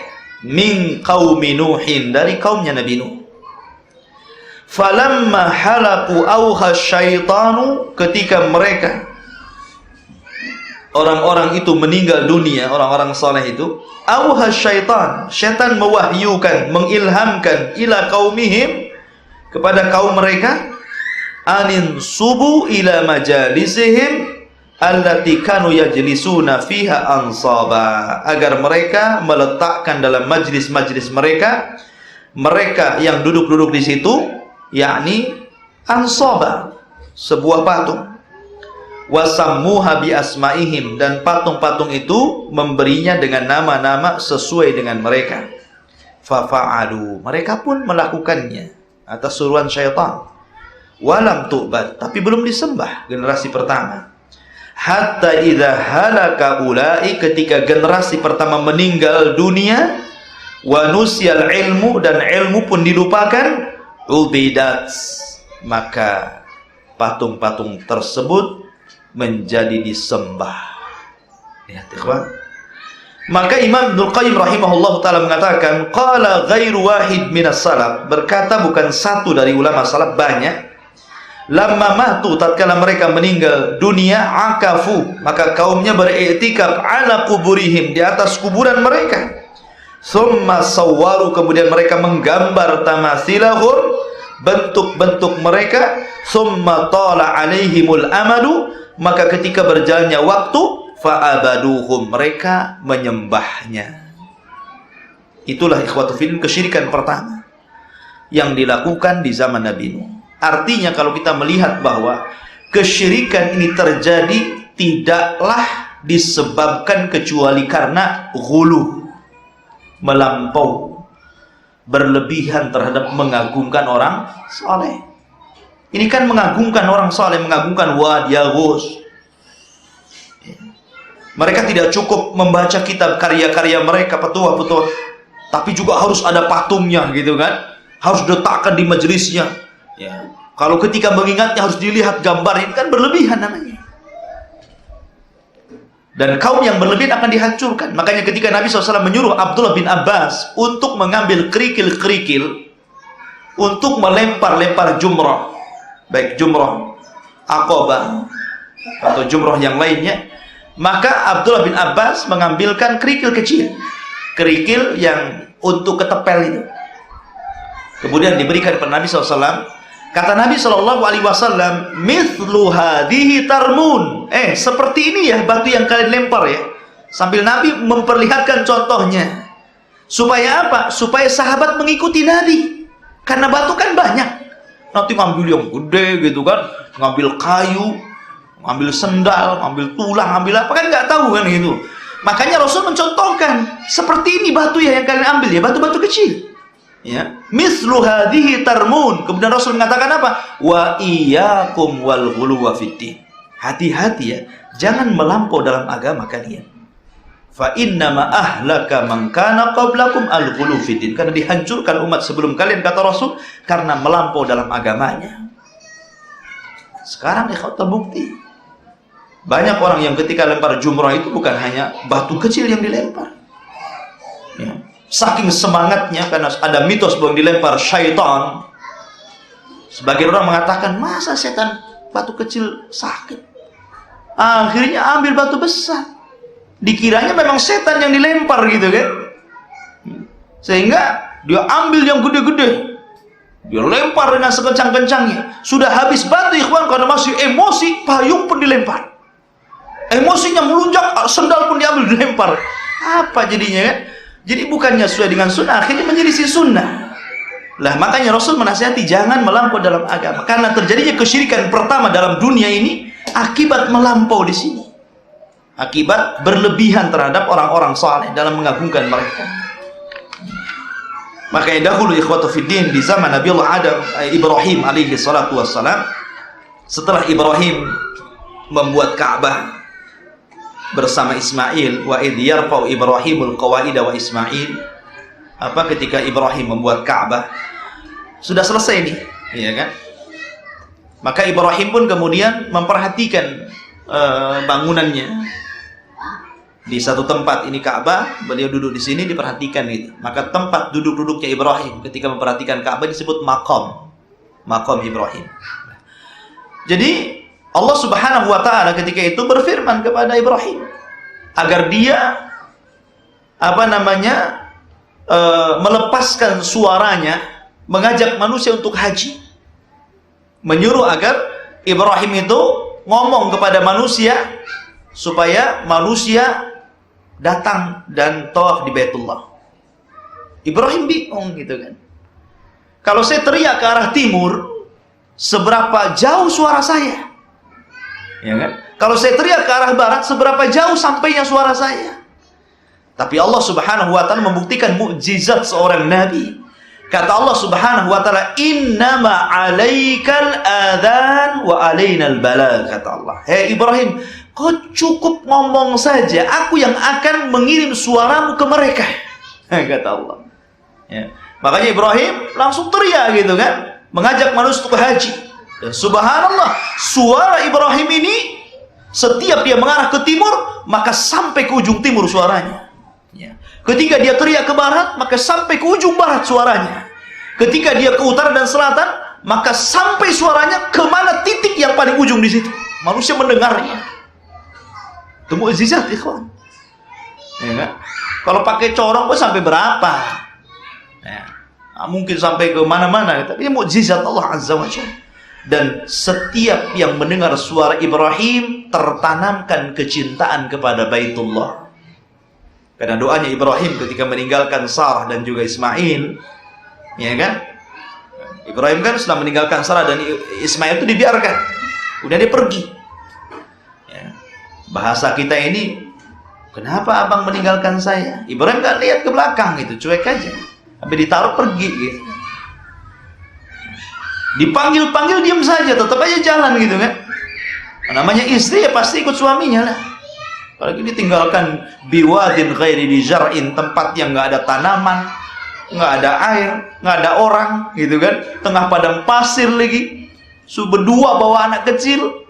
min qaumi Nuhin, dari kaumnya Nabi Nuh. Falamma halaku auha syaitanu, ketika mereka orang-orang itu meninggal dunia, orang-orang saleh itu, auha syaitan, syaitan mewahyukan, mengilhamkan ila qaumihim, kepada kaum mereka, anin subu ila majalisihim allati kanu yajlisuna fiha ansaba, agar mereka meletakkan dalam majlis-majlis mereka yang duduk-duduk di situ, yakni ansaba, sebuah patung. Wasammuha bi asmaihim, dan patung-patung itu memberinya dengan nama-nama sesuai dengan mereka. Fafa'alu, mereka pun melakukannya atas suruhan syaitan. Walam tu'bad, tapi belum disembah generasi pertama. Hatta idza halaka ulai, ketika generasi pertama meninggal dunia, wa nusyal ilmu, dan ilmu pun dilupakan, ubidat, maka patung-patung tersebut menjadi disembah. Lihat ikhwan. Maka Imam Ibnu Qayyim rahimahullah taala mengatakan, qala ghairu wahid minas salaf, berkata bukan satu dari ulama salaf, banyak. Lamma matu, tatkala mereka meninggal dunia, akafu, maka kaumnya beriktikaf ala kuburihim, di atas kuburan mereka. Summa sawwaru, kemudian mereka menggambar tamasilahum, bentuk-bentuk mereka. Summa tala alaihimul amadu, maka ketika berjalannya waktu, fa'abaduhum, mereka menyembahnya. Itulah ikhwatu fillah kesyirikan pertama yang dilakukan di zaman Nabi Nuh. Artinya kalau kita melihat bahwa kesyirikan ini terjadi tidaklah disebabkan kecuali karena ghulu, melampau, berlebihan terhadap mengagungkan orang saleh. Ini kan mengagungkan orang saleh, mengagungkan Wad, Yaghus. Mereka tidak cukup membaca kitab karya-karya mereka, petuah-petuah, tapi juga harus ada patungnya gitu kan, harus diletakkan di majelisnya. Ya, kalau ketika mengingatnya harus dilihat gambarnya, kan berlebihan namanya. Dan kaum yang berlebihan akan dihancurkan. Makanya ketika Nabi SAW menyuruh Abdullah bin Abbas untuk mengambil kerikil-kerikil untuk melempar-lempar jumrah, baik jumrah Aqabah atau jumrah yang lainnya, maka Abdullah bin Abbas mengambilkan kerikil kecil, kerikil yang untuk ketepel itu, kemudian diberikan kepada Nabi SAW. Kata Nabi SAW, mithlu hadhihi tarmun, seperti ini ya batu yang kalian lempar ya. Sambil Nabi memperlihatkan contohnya. Supaya apa? Supaya sahabat mengikuti Nabi. Karena batu kan banyak. Nanti ngambil yang gede gitu kan, ngambil kayu, ngambil sendal, ngambil tulang, ngambil apa, kan nggak tahu kan gitu. Makanya Rasul mencontohkan, seperti ini batu ya yang kalian ambil ya, batu-batu kecil. Ya, mislu hadhihi tarmun. Kemudian Rasul mengatakan apa? Wa iyyakum wal ghuluwa fiddin. Hati-hati ya, jangan melampau dalam agama kalian. Fa innama ahlaka man kana qablakum al ghulu fiddin. Karena dihancurkan umat sebelum kalian, kata Rasul, karena melampau dalam agamanya. Sekarang ikhwan terbukti. Banyak orang yang ketika lempar jumrah itu bukan hanya batu kecil yang dilempar. Ya. Saking semangatnya, karena ada mitos bahwa dilempar syaitan. Sebagian orang mengatakan, masa setan batu kecil sakit? Akhirnya ambil batu besar. Dikiranya memang setan yang dilempar gitu kan. Sehingga dia ambil yang gede-gede, dia lempar dengan sekencang-kencangnya. Sudah habis batu ikhwan, karena masih emosi, payung pun dilempar. Emosinya melunjak, sendal pun diambil, dilempar. Apa jadinya kan? Jadi bukannya sesuai dengan sunnah, akhirnya menyelisih sunnah. Lah makanya Rasul menasihati jangan melampau dalam agama, karena terjadinya kesyirikan pertama dalam dunia ini akibat melampau di sini, akibat berlebihan terhadap orang-orang saleh dalam mengagungkan mereka. Makanya dahulu ikhwatu fiddin, di zaman Nabi Allah Ibrahim alaihi salatu wassalam, setelah Ibrahim membuat Ka'bah bersama Ismail, wa idh yarfa'u Ibrahimul qawaida wa Ismail, ketika Ibrahim membuat Ka'bah sudah selesai nih, ya kan? Maka Ibrahim pun kemudian memperhatikan bangunannya di satu tempat. Ini Ka'bah, beliau duduk di sini, diperhatikan gitu. Maka tempat duduk-duduknya Ibrahim ketika memperhatikan Ka'bah disebut maqam Ibrahim. Jadi Allah Subhanahu wa ta'ala ketika itu berfirman kepada Ibrahim agar dia melepaskan suaranya, mengajak manusia untuk haji, menyuruh agar Ibrahim itu ngomong kepada manusia supaya manusia datang dan tawaf di Baitullah. Ibrahim bingung gitu kan. Kalau saya teriak ke arah timur, seberapa jauh suara saya? Ya kan? Kalau saya teriak ke arah barat, seberapa jauh sampainya suara saya? Tapi Allah Subhanahu wa taala membuktikan mukjizat seorang nabi. Kata Allah Subhanahu wa taala, "Innama 'alaikal adzan wa 'alainal balagh." Kata Allah, "Hei Ibrahim, kau cukup ngomong saja, aku yang akan mengirim suaramu ke mereka." Kata Allah. Ya. Makanya Ibrahim langsung teriak gitu kan, mengajak manusia untuk haji. Dan subhanallah, suara Ibrahim ini setiap dia mengarah ke timur, maka sampai ke ujung timur suaranya. Ya. Ketika dia teriak ke barat, maka sampai ke ujung barat suaranya. Ketika dia ke utara dan selatan, maka sampai suaranya ke mana titik yang paling ujung di situ. Manusia mendengarnya. Itu mukjizat, ikhwan. Ya kan? Kalau pakai corong pun sampai berapa? Ya. Mungkin sampai ke mana-mana, tapi ini mukjizat Allah Azza wa Jalla. Dan setiap yang mendengar suara Ibrahim tertanamkan kecintaan kepada Baitullah. Karena doanya Ibrahim ketika meninggalkan Sarah dan juga Ismail, ya kan? Ibrahim kan setelah meninggalkan Sarah dan Ismail itu dibiarkan, udah dia pergi. Ya. Bahasa kita ini, kenapa abang meninggalkan saya? Ibrahim kan lihat ke belakang gitu, cuek aja, sampai ditaruh pergi gitu. Dipanggil-panggil diam saja, tetap aja jalan gitu kan? Namanya istri ya pasti ikut suaminya lah. Apalagi ditinggalkan biwadin ghairi zar'in, tempat yang nggak ada tanaman, nggak ada air, nggak ada orang, gitu kan? Tengah padang pasir lagi, berdua bawa anak kecil.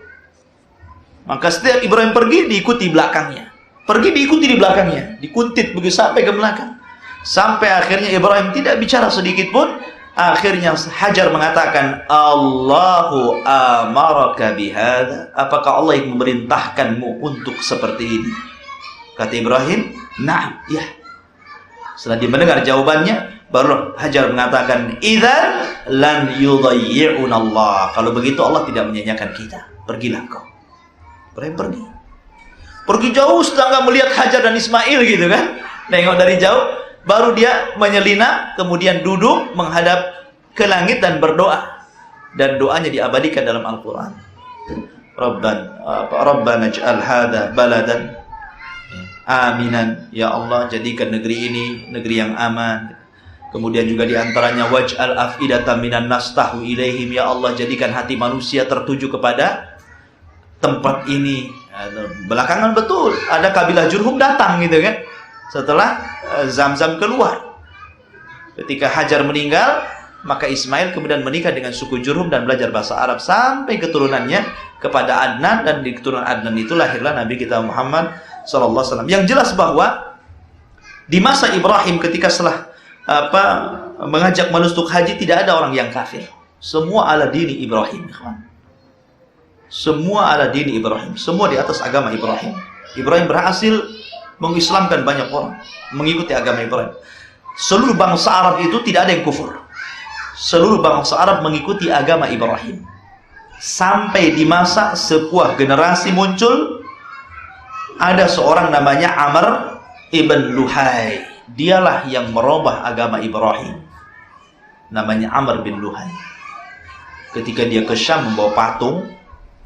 Maka setiap Ibrahim pergi, diikuti belakangnya. Pergi diikuti di belakangnya, dikuntit begitu sampai ke belakang. Sampai akhirnya Ibrahim tidak bicara sedikit pun. Akhirnya Hajar mengatakan, Allahu amaraka bihadza. Apakah Allah yang memerintahkanmu untuk seperti ini? Kata Ibrahim, na'am, ya. Setelah dia mendengar jawabannya, baru Hajar mengatakan, idzan lan yudayyi'un Allah. Kalau begitu Allah tidak menyanyiakan kita. Pergilah kau. Ibrahim pergi. Pergi jauh setelah nggak melihat Hajar dan Ismail gitu kan. Nengok dari jauh. Baru dia menyelinap, kemudian duduk menghadap ke langit dan berdoa. Dan doanya diabadikan dalam Al-Quran. Rabbana ij'al hadha baladan aminan. Ya Allah, jadikan negeri ini negeri yang aman. Kemudian juga diantaranya waj'al af'idatan minan nas tahwi ilaihim. Ya Allah, jadikan hati manusia tertuju kepada tempat ini. Belakangan betul ada kabilah Jurhum datang gitu kan. Setelah Zamzam keluar, ketika Hajar meninggal, maka Ismail kemudian menikah dengan suku Jurhum dan belajar bahasa Arab sampai keturunannya kepada Adnan, dan di keturunan Adnan itu lahirlah Nabi kita Muhammad SAW. Yang jelas bahwa di masa Ibrahim ketika setelah mengajak manusia untuk haji, tidak ada orang yang kafir. Semua ala dini Ibrahim. Semua ala dini Ibrahim. Semua di atas agama Ibrahim. Ibrahim berhasil mengislamkan banyak orang mengikuti agama Ibrahim. Seluruh bangsa Arab itu tidak ada yang kufur. Seluruh bangsa Arab mengikuti agama Ibrahim. Sampai di masa sebuah generasi muncul, ada seorang namanya Amr ibn Luhai. Dialah yang merubah agama Ibrahim. Namanya Amr bin Luhai. Ketika dia ke Syam membawa patung,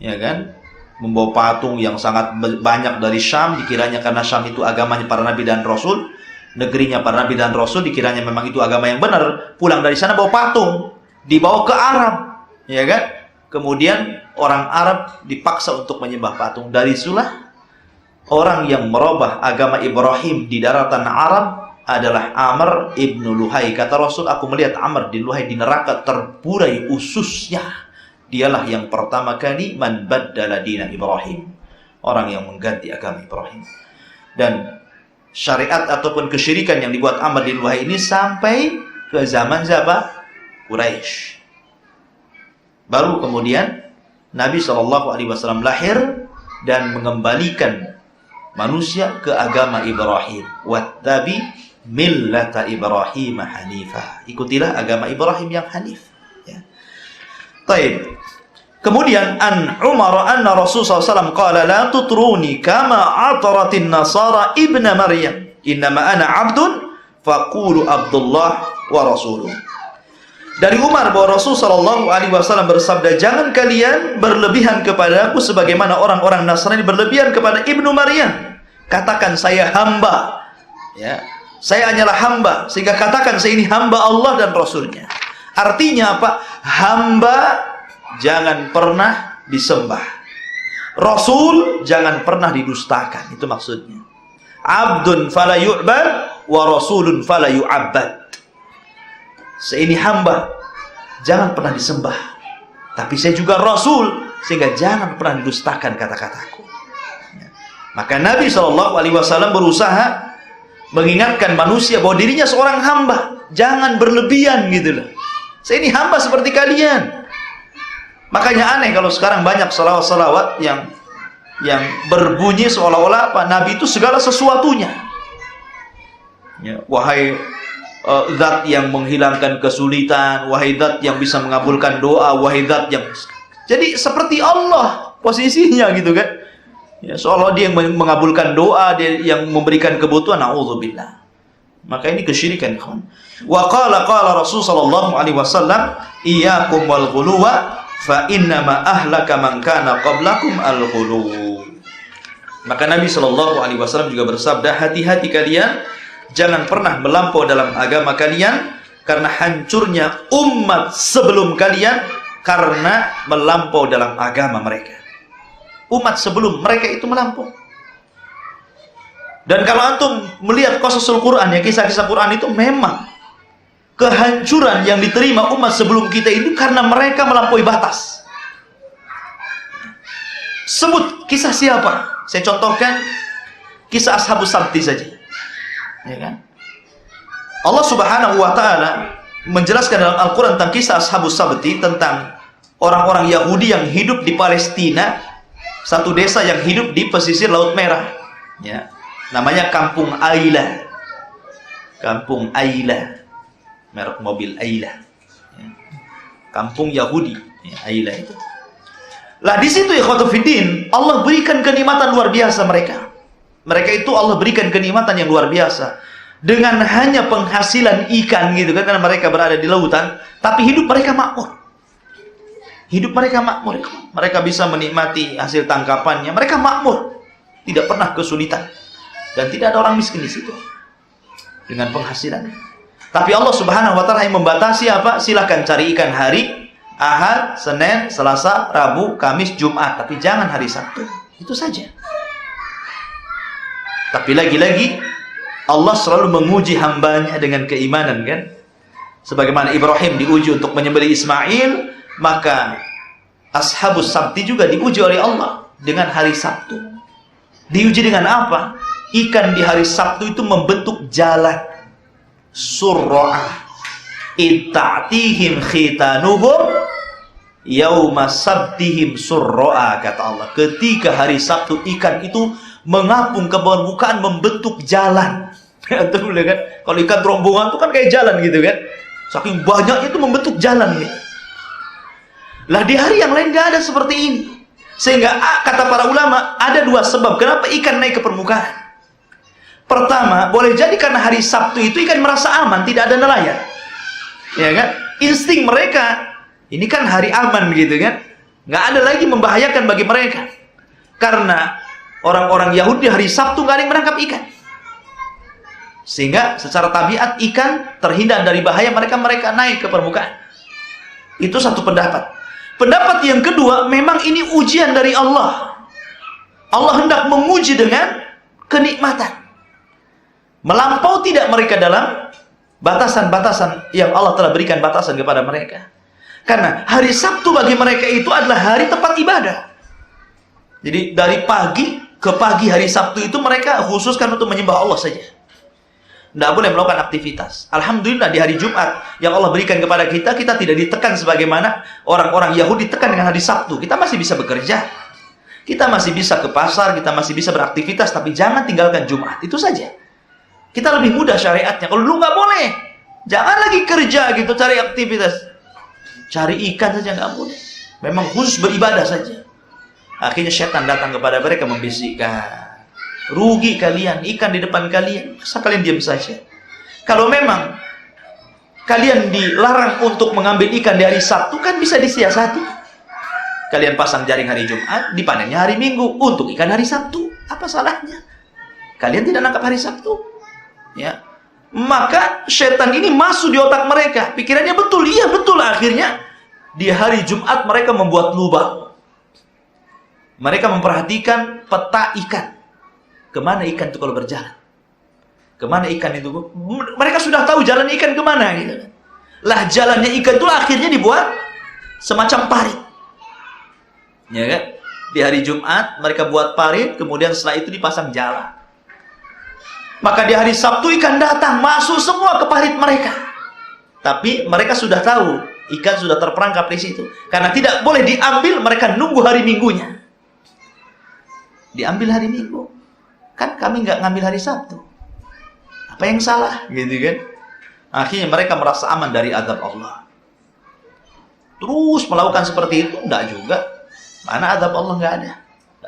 ya kan? Membawa patung yang sangat banyak dari Syam, dikiranya karena Syam itu agamanya para nabi dan rasul, negerinya para nabi dan rasul, dikiranya memang itu agama yang benar. Pulang dari sana bawa patung, dibawa ke Arab, ya kan? Kemudian orang Arab dipaksa untuk menyembah patung. Dari situlah orang yang merubah agama Ibrahim di daratan Arab adalah Amr ibn Luhai. Kata Rasul, aku melihat Amr di Luhai di neraka terburai ususnya. Dialah yang pertama kali man baddala dina Ibrahim, orang yang mengganti agama Ibrahim. Dan syariat ataupun kesyirikan yang dibuat Amr bin Luhai ini sampai ke zaman siapa? Quraisy. Baru kemudian Nabi SAW lahir dan mengembalikan manusia ke agama Ibrahim. Wattabi millata Ibrahim hanifah. Ikutilah agama Ibrahim yang hanif. Ya. Taib. Kemudian an Umar anna Rasulullah SAW qala la tutruni kama ataratin nasara ibna Maryam innama ana abdun faqulu Abdullah wa rasuluh. Dari Umar bahwa Rasul sallallahu alaihi wasallam bersabda, jangan kalian berlebihan kepadaku sebagaimana orang-orang Nasrani berlebihan kepada Ibnu Maryam. Katakan saya hamba, ya. Saya hanyalah hamba, sehingga katakan saya ini hamba Allah dan Rasulnya. Artinya apa? Hamba jangan pernah disembah. Rasul jangan pernah didustakan. Itu maksudnya. Abdun fala yu'bad wa rasulun fala yu'abbad. Saya ini hamba, jangan pernah disembah. Tapi saya juga Rasul, sehingga jangan pernah didustakan kata-kataku. Maka Nabi SAW berusaha mengingatkan manusia bahwa dirinya seorang hamba. Jangan berlebihan gitu loh. Saya ini hamba seperti kalian. Makanya aneh kalau sekarang banyak salawat-salawat yang berbunyi seolah-olah apa Nabi itu segala sesuatunya. Ya, wahai zat yang menghilangkan kesulitan, wahai zat yang bisa mengabulkan doa, wahai zat yang... Jadi seperti Allah posisinya gitu kan. Ya, seolah dia yang mengabulkan doa, dia yang memberikan kebutuhan. Na'udzubillah. Maka ini kesyirikan, kawan. Wa qala Rasul sallallahu alaihi wasallam, iyyakum wal ghuluwa fa innama ahlaka man kana qablakum al-ghulu. Maka Nabi sallallahu alaihi wasallam juga bersabda, hati-hati kalian, jangan pernah melampau dalam agama kalian, karena hancurnya umat sebelum kalian karena melampau dalam agama mereka. Umat sebelum mereka itu melampau. Dan kalau antum melihat qasasul Quran, ya, kisah-kisah Quran itu memang kehancuran yang diterima umat sebelum kita itu karena mereka melampaui batas. Sebut kisah siapa? Saya contohkan kisah Ashabus Sabti saja. Ya kan? Allah Subhanahu wa taala menjelaskan dalam Al-Qur'an tentang kisah Ashabus Sabti, tentang orang-orang Yahudi yang hidup di Palestina, satu desa yang hidup di pesisir Laut Merah. Ya. Namanya Kampung Aila. Kampung Aila. Merek mobil Aila. Ya. Kampung Yahudi, ya, Aila itu. Lah di situ ikhwatu fiddin, Allah berikan kenikmatan luar biasa mereka. Mereka itu Allah berikan kenikmatan yang luar biasa. Dengan hanya penghasilan ikan gitu kan, karena mereka berada di lautan, tapi hidup mereka makmur. Hidup mereka makmur. Mereka bisa menikmati hasil tangkapannya. Mereka makmur. Tidak pernah kesulitan. Dan tidak ada orang miskin di situ. Dengan penghasilan. Tapi Allah Subhanahu wa taala yang membatasi apa? Silakan cari ikan hari Ahad, Senin, Selasa, Rabu, Kamis, Jumat, tapi jangan hari Sabtu. Itu saja. Tapi lagi-lagi Allah selalu menguji hambanya dengan keimanan, kan? Sebagaimana Ibrahim diuji untuk menyembelih Ismail, maka Ashabus Sabti juga diuji oleh Allah dengan hari Sabtu. Diuji dengan apa? Ikan di hari Sabtu itu membentuk jalan. Surra'ah itta'tihim khitanuhum yauma sabtihim surra'ah, kata Allah. Ketika hari Sabtu, ikan itu mengapung ke permukaan, membentuk jalan. Kan? Kalau ikan rombongan itu kan kayak jalan gitu kan. Saking banyaknya itu membentuk jalan gitu. Lah di hari yang lain gak ada seperti ini. Sehingga kata para ulama, ada dua sebab kenapa ikan naik ke permukaan. Pertama, boleh jadi karena hari Sabtu itu ikan merasa aman, tidak ada nelayan. Ya kan? Insting mereka, ini kan hari aman gitu kan. Nggak ada lagi membahayakan bagi mereka. Karena orang-orang Yahudi hari Sabtu nggak ada yang menangkap ikan. Sehingga secara tabiat ikan terhindar dari bahaya, mereka naik ke permukaan. Itu satu pendapat. Pendapat yang kedua, memang ini ujian dari Allah. Allah hendak menguji dengan kenikmatan. Melampau tidak mereka dalam batasan-batasan yang Allah telah berikan batasan kepada mereka. Karena hari Sabtu bagi mereka itu adalah hari tempat ibadah. Jadi dari pagi ke pagi hari Sabtu itu mereka khususkan untuk menyembah Allah saja. Tidak boleh melakukan aktivitas. Alhamdulillah di hari Jumat yang Allah berikan kepada kita, kita tidak ditekan sebagaimana orang-orang Yahudi ditekan dengan hari Sabtu. Kita masih bisa bekerja, kita masih bisa ke pasar, kita masih bisa beraktivitas, tapi jangan tinggalkan Jumat. Itu saja. Kita lebih mudah syariatnya. Kalau dulu nggak boleh, jangan lagi kerja gitu, cari aktivitas, cari ikan saja nggak boleh. Memang khusus beribadah saja. Akhirnya syaitan datang kepada mereka membisikkan, rugi kalian, ikan di depan kalian, masa kalian diam saja? Kalau memang kalian dilarang untuk mengambil ikan di hari Sabtu, kan bisa disiasati. Kalian pasang jaring hari Jumat, dipanennya hari Minggu untuk ikan hari Sabtu. Apa salahnya? Kalian tidak nangkap hari Sabtu. Ya. Maka syaitan ini masuk di otak mereka. Pikirannya betul, iya betul. Akhirnya di hari Jumat mereka membuat lubang. Mereka memperhatikan peta ikan. Kemana ikan itu kalau berjalan? Kemana ikan itu? Mereka sudah tahu jalan ikan kemana. Gitu. Lah jalannya ikan itu akhirnya dibuat semacam parit. Ya kan? Di hari Jumat mereka buat parit, kemudian setelah itu dipasang jalan. Maka di hari Sabtu ikan datang, masuk semua ke parit mereka. Tapi mereka sudah tahu, ikan sudah terperangkap di situ. Karena tidak boleh diambil, mereka nunggu hari Minggunya. Diambil hari Minggu. Kan kami nggak ngambil hari Sabtu. Apa yang salah? Gitu kan? Akhirnya mereka merasa aman dari azab Allah. Terus melakukan seperti itu? Enggak juga. Mana azab Allah nggak ada.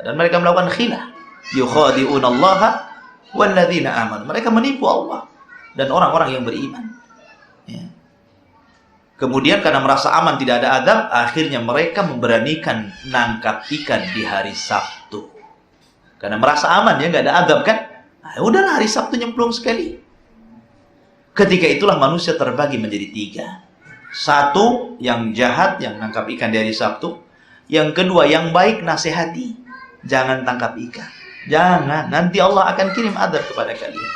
Dan mereka melakukan khilah. Yukhadi'unallaha walladzina amanu. Mereka menipu Allah dan orang-orang yang beriman. Ya. Kemudian karena merasa aman tidak ada azab, akhirnya mereka memberanikan nangkap ikan di hari Sabtu. Karena merasa aman ya, nggak ada azab kan? Nah, udahlah hari Sabtu nyemplung sekali. Ketika itulah manusia terbagi menjadi 3. Satu yang jahat yang nangkap ikan di hari Sabtu. Yang kedua yang baik nasihati, jangan tangkap ikan. Jangan, nanti Allah akan kirim azab kepada kalian.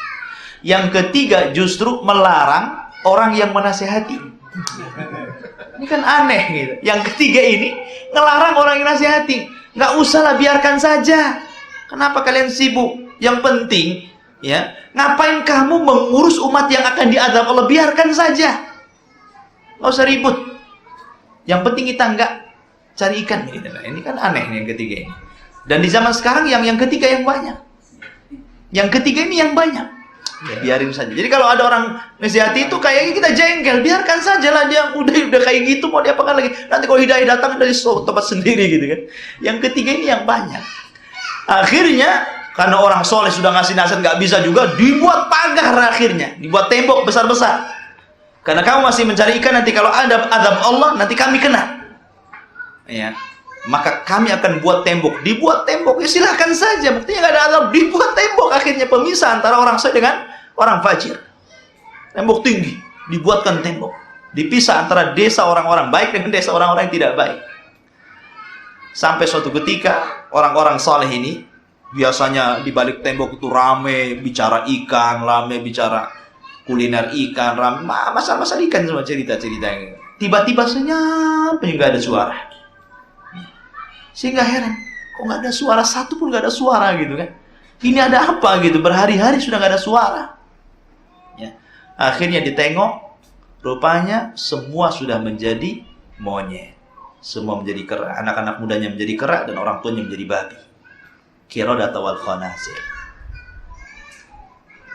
Yang ketiga justru melarang orang yang menasihati. Ini kan aneh gitu. Yang ketiga ini ngelarang orang yang nasihati. Nggak usahlah, biarkan saja. Kenapa kalian sibuk? Yang penting, ya, ngapain kamu mengurus umat yang akan diazab Allah? Biarkan saja. Nggak usah ribut. Yang penting kita nggak cari ikan. Gitu. Ini kan aneh yang ketiga ini. Dan di zaman sekarang yang ketiga yang banyak. Yang ketiga ini yang banyak. Ya, biarin saja. Jadi kalau ada orang nasihati itu kayaknya kita jengkel, biarkan sajalah dia udah kayak gitu, mau diapakan lagi? Nanti kalau hidayah datang dari tempat sendiri gitu kan. Yang ketiga ini yang banyak. Akhirnya karena orang soleh sudah ngasih nasihat nggak bisa juga, dibuat pagar akhirnya, dibuat tembok besar-besar. Karena kamu masih mencari ikan, nanti kalau ada azab Allah nanti kami kena. Ya. Maka kami akan buat tembok. Dibuat tembok, ya silahkan saja, buktinya nggak ada azab. Dibuat tembok, akhirnya pemisah antara orang soleh dengan orang fajir. Tembok tinggi, dibuatkan tembok. Dipisah antara desa orang-orang baik dengan desa orang-orang yang tidak baik. Sampai suatu ketika orang-orang soleh ini biasanya di balik tembok itu rame bicara ikan, rame bicara kuliner ikan, rame masalah-masalah ikan, semua cerita-cerita. Tiba-tiba senyap, nggak ada suara. Sehingga heran, kok nggak ada suara, satu pun nggak ada suara gitu kan? Ini ada apa gitu? Berhari-hari sudah nggak ada suara. Ya. Akhirnya ditengok, rupanya semua sudah menjadi monyet. Semua menjadi kera, anak-anak mudanya menjadi kera dan orang tuanya menjadi babi. Qiradata wal khanazir.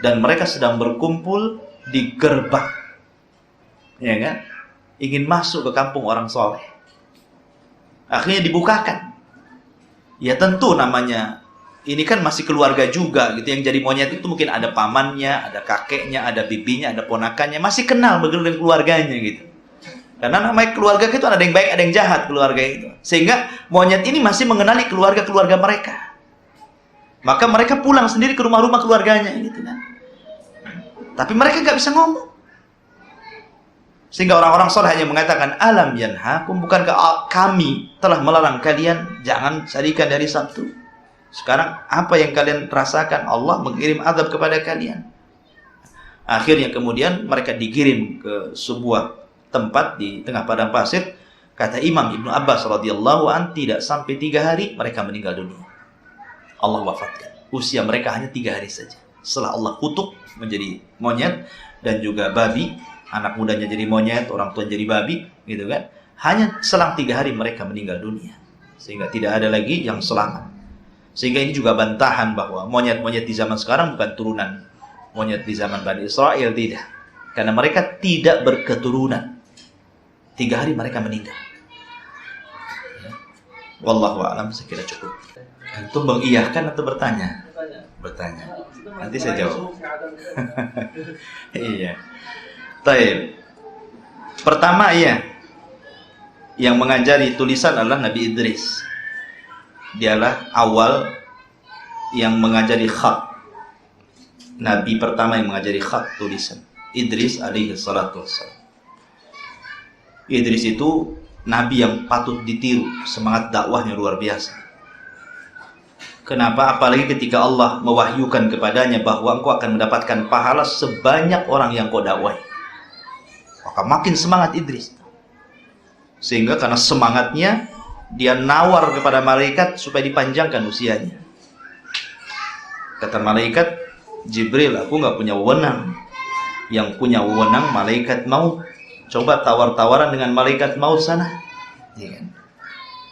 Dan mereka sedang berkumpul di gerbang, ya kan? Ingin masuk ke kampung orang soleh. Akhirnya dibukakan. Ya tentu namanya, ini kan masih keluarga juga gitu. Yang jadi monyet itu mungkin ada pamannya, ada kakeknya, ada bibinya, ada ponakannya. Masih kenal dengan keluarganya gitu. Karena namanya keluarga itu ada yang baik, ada yang jahat keluarga itu. Sehingga monyet ini masih mengenali keluarga-keluarga mereka. Maka mereka pulang sendiri ke rumah-rumah keluarganya gitu kan. Tapi mereka nggak bisa ngomong. Sehingga orang-orang soleh hanya mengatakan, alam yanhakum, bukankah kami telah melarang kalian jangan carikan dari Sabtu? Sekarang apa yang kalian rasakan? Allah mengirim azab kepada kalian. Akhirnya kemudian mereka dikirim ke sebuah tempat di tengah padang pasir. Kata Imam Ibnu Abbas radhiyallahu an, tidak sampai 3 hari mereka meninggal dunia. Allah wafatkan. Usia mereka hanya 3 hari saja. Setelah Allah kutuk menjadi monyet dan juga babi. Anak mudanya jadi monyet, orang tua jadi babi, gitu kan? Hanya selang 3 hari mereka meninggal dunia, sehingga tidak ada lagi yang selamat. Sehingga ini juga bantahan bahwa monyet-monyet di zaman sekarang bukan turunan monyet di zaman Bani Israel, tidak. Karena mereka tidak berketurunan. 3 hari mereka meninggal. Wallahu a'lam, saya kira cukup. Antum mengiyahkan atau bertanya? Bertanya. Nanti saya jawab. Iya. Baik. Pertama yang mengajari tulisan adalah Nabi Idris. Dialah awal yang mengajari khat. Nabi pertama yang mengajari khat tulisan. Idris alaihi salatu wassalam. Idris itu nabi yang patut ditiru, semangat dakwahnya luar biasa. Kenapa? Apalagi ketika Allah mewahyukan kepadanya bahwa engkau akan mendapatkan pahala sebanyak orang yang kau dakwai. Maka makin semangat Idris. Sehingga karena semangatnya, dia nawar kepada malaikat supaya dipanjangkan usianya. Kata malaikat, Jibril, aku nggak punya wewenang. Yang punya wewenang malaikat maut. Coba tawar-tawaran dengan malaikat maut sana. Ya kan?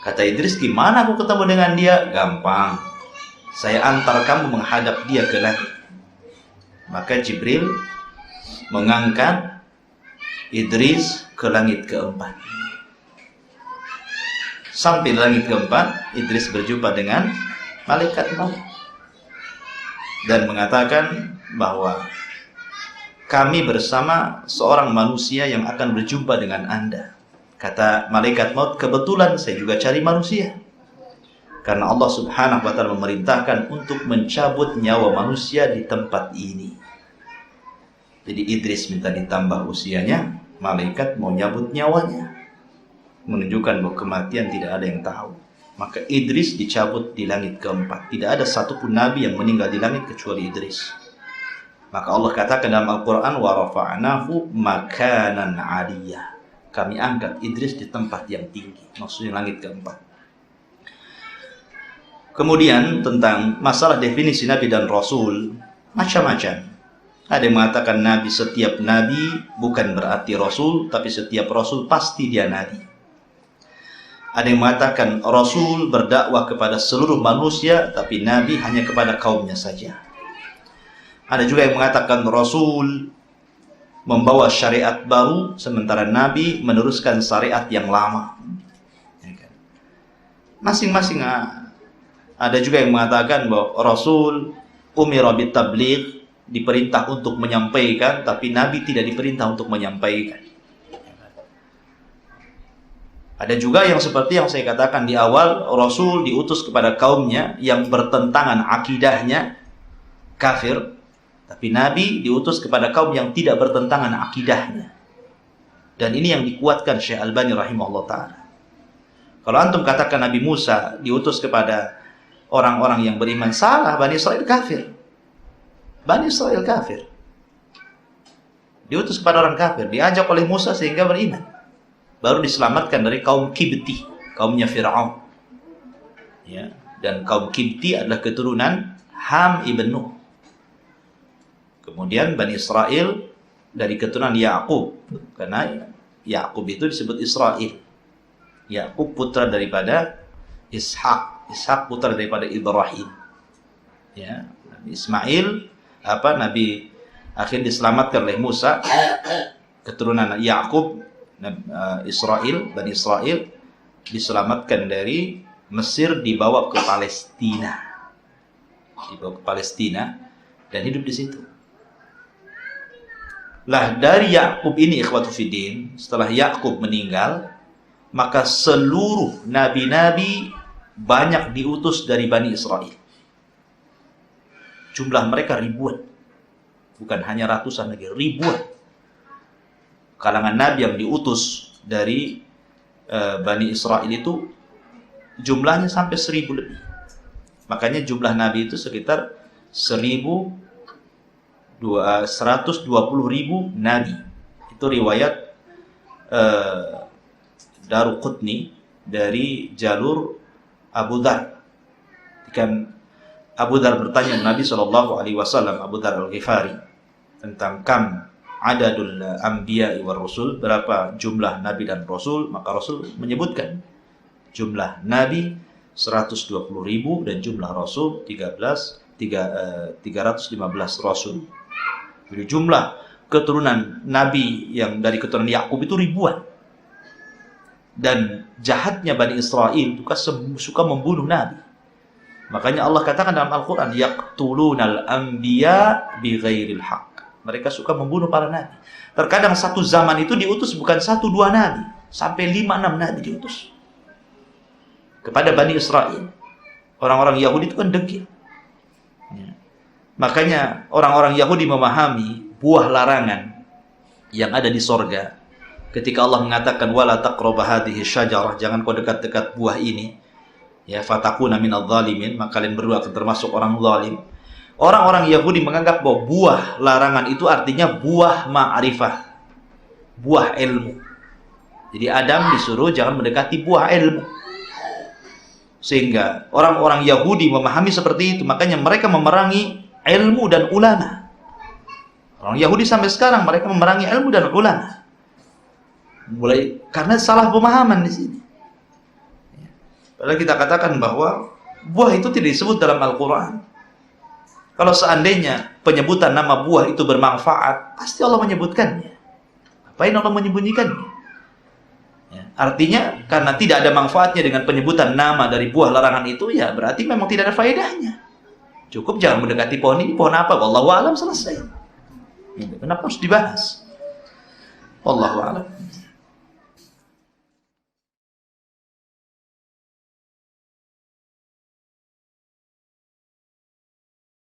Kata Idris, gimana aku ketemu dengan dia? Gampang. Saya antar kamu menghadap dia ke langit. Maka Jibril mengangkat Idris ke langit keempat. Sampai langit keempat, Idris berjumpa dengan malaikat maut dan mengatakan bahwa kami bersama seorang manusia yang akan berjumpa dengan Anda. Kata malaikat maut, kebetulan saya juga cari manusia. Karena Allah subhanahu wa ta'ala memerintahkan untuk mencabut nyawa manusia di tempat ini. Jadi Idris minta ditambah usianya, malaikat mau nyabut nyawanya. Menunjukkan bahwa kematian tidak ada yang tahu. Maka Idris dicabut di langit keempat. Tidak ada satupun nabi yang meninggal di langit kecuali Idris. Maka Allah katakan dalam Al-Quran, wa rafa'nahu makanan 'aliyah. Kami angkat Idris di tempat yang tinggi. Maksudnya langit keempat. Kemudian tentang masalah definisi Nabi dan Rasul, macam-macam. Ada yang mengatakan Nabi, setiap Nabi bukan berarti Rasul, tapi setiap Rasul pasti dia Nabi. Ada yang mengatakan Rasul berdakwah kepada seluruh manusia, tapi Nabi hanya kepada kaumnya saja. Ada juga yang mengatakan Rasul membawa syariat baru, sementara Nabi meneruskan syariat yang lama. Masing-masing. Ada juga yang mengatakan bahwa Rasul umira bitabligh, diperintah untuk menyampaikan, tapi Nabi tidak diperintah untuk menyampaikan. Ada juga yang seperti yang saya katakan di awal, Rasul diutus kepada kaumnya yang bertentangan akidahnya, kafir, tapi Nabi diutus kepada kaum yang tidak bertentangan akidahnya. Dan ini yang dikuatkan Syekh Albani rahimahullah ta'ala. Kalau antum katakan Nabi Musa diutus kepada orang-orang yang beriman, salah. Bani Israel kafir. Bani Israel kafir. Diutus kepada orang kafir, diajak oleh Musa sehingga beriman. Baru diselamatkan dari kaum Kibti, kaumnya Fir'aun. Ya, dan kaum Kibti adalah keturunan Ham ibn Nuh. Kemudian Bani Israel dari keturunan Yakub, karena Yakub itu disebut Israel. Yakub putra daripada Ishak. Ishak putra daripada Ibrahim. Ya, Ismail Nabi akhirnya diselamatkan oleh Musa, keturunan Yakub, Israel, Bani Israel diselamatkan dari Mesir, dibawa ke Palestina. Dibawa ke Palestina dan hidup di situ. Lah dari Yakub ini ikhwatu fiddin, setelah Yakub meninggal, maka seluruh nabi-nabi banyak diutus dari Bani Israel. Jumlah mereka ribuan. Bukan hanya ratusan lagi, ribuan. Kalangan nabi yang diutus dari Bani Israel itu jumlahnya sampai 1000 lebih. Makanya jumlah nabi itu sekitar 120.000 nabi. Itu riwayat Daruqutni dari jalur Abu Dhar. Ketika Abu Dhar bertanya Nabi SAW, Abu Dhar Al-Ghifari, tentang kam adadul anbiya wal rasul, berapa jumlah nabi dan rasul, maka Rasul menyebutkan jumlah nabi 120.000 dan jumlah rasul 315 rasul. Jadi jumlah keturunan nabi yang dari keturunan Yakub itu ribuan. dan jahatnya Bani Israel suka membunuh Nabi. Makanya Allah katakan dalam Al-Quran, yaqtulunal anbiya bighairil haqq. Mereka suka membunuh para nabi. Terkadang satu zaman itu diutus bukan 1-2 nabi, sampai 5-6 nabi diutus kepada Bani Israel. Orang-orang Yahudi itu kan dengki. Ya. Makanya orang-orang Yahudi memahami buah larangan yang ada di sorga. Ketika Allah mengatakan wala taqrabu hadhihi syajarah, jangan kau dekat-dekat buah ini. Ya, fatakuna minadh dhalimin, maka kalian berdua akan termasuk orang zalim. Orang-orang Yahudi menganggap bahwa buah larangan itu artinya buah ma'rifah, buah ilmu. Jadi Adam disuruh jangan mendekati buah ilmu. Sehingga orang-orang Yahudi memahami seperti itu, makanya mereka memerangi ilmu dan ulama. Orang Yahudi sampai sekarang mereka memerangi ilmu dan ulama. Mulai karena salah pemahaman di sini. Padahal kita katakan bahwa buah itu tidak disebut dalam Al-Quran. Kalau seandainya penyebutan nama buah itu bermanfaat, pasti Allah menyebutkannya. Apain Allah menyembunyikannya? Ya, artinya karena tidak ada manfaatnya dengan penyebutan nama dari buah larangan itu, ya berarti memang tidak ada faedahnya. Cukup jangan mendekati pohon ini. Pohon apa? Wallahu a'lam, selesai. Kenapa harus dibahas? Wallahu a'lam.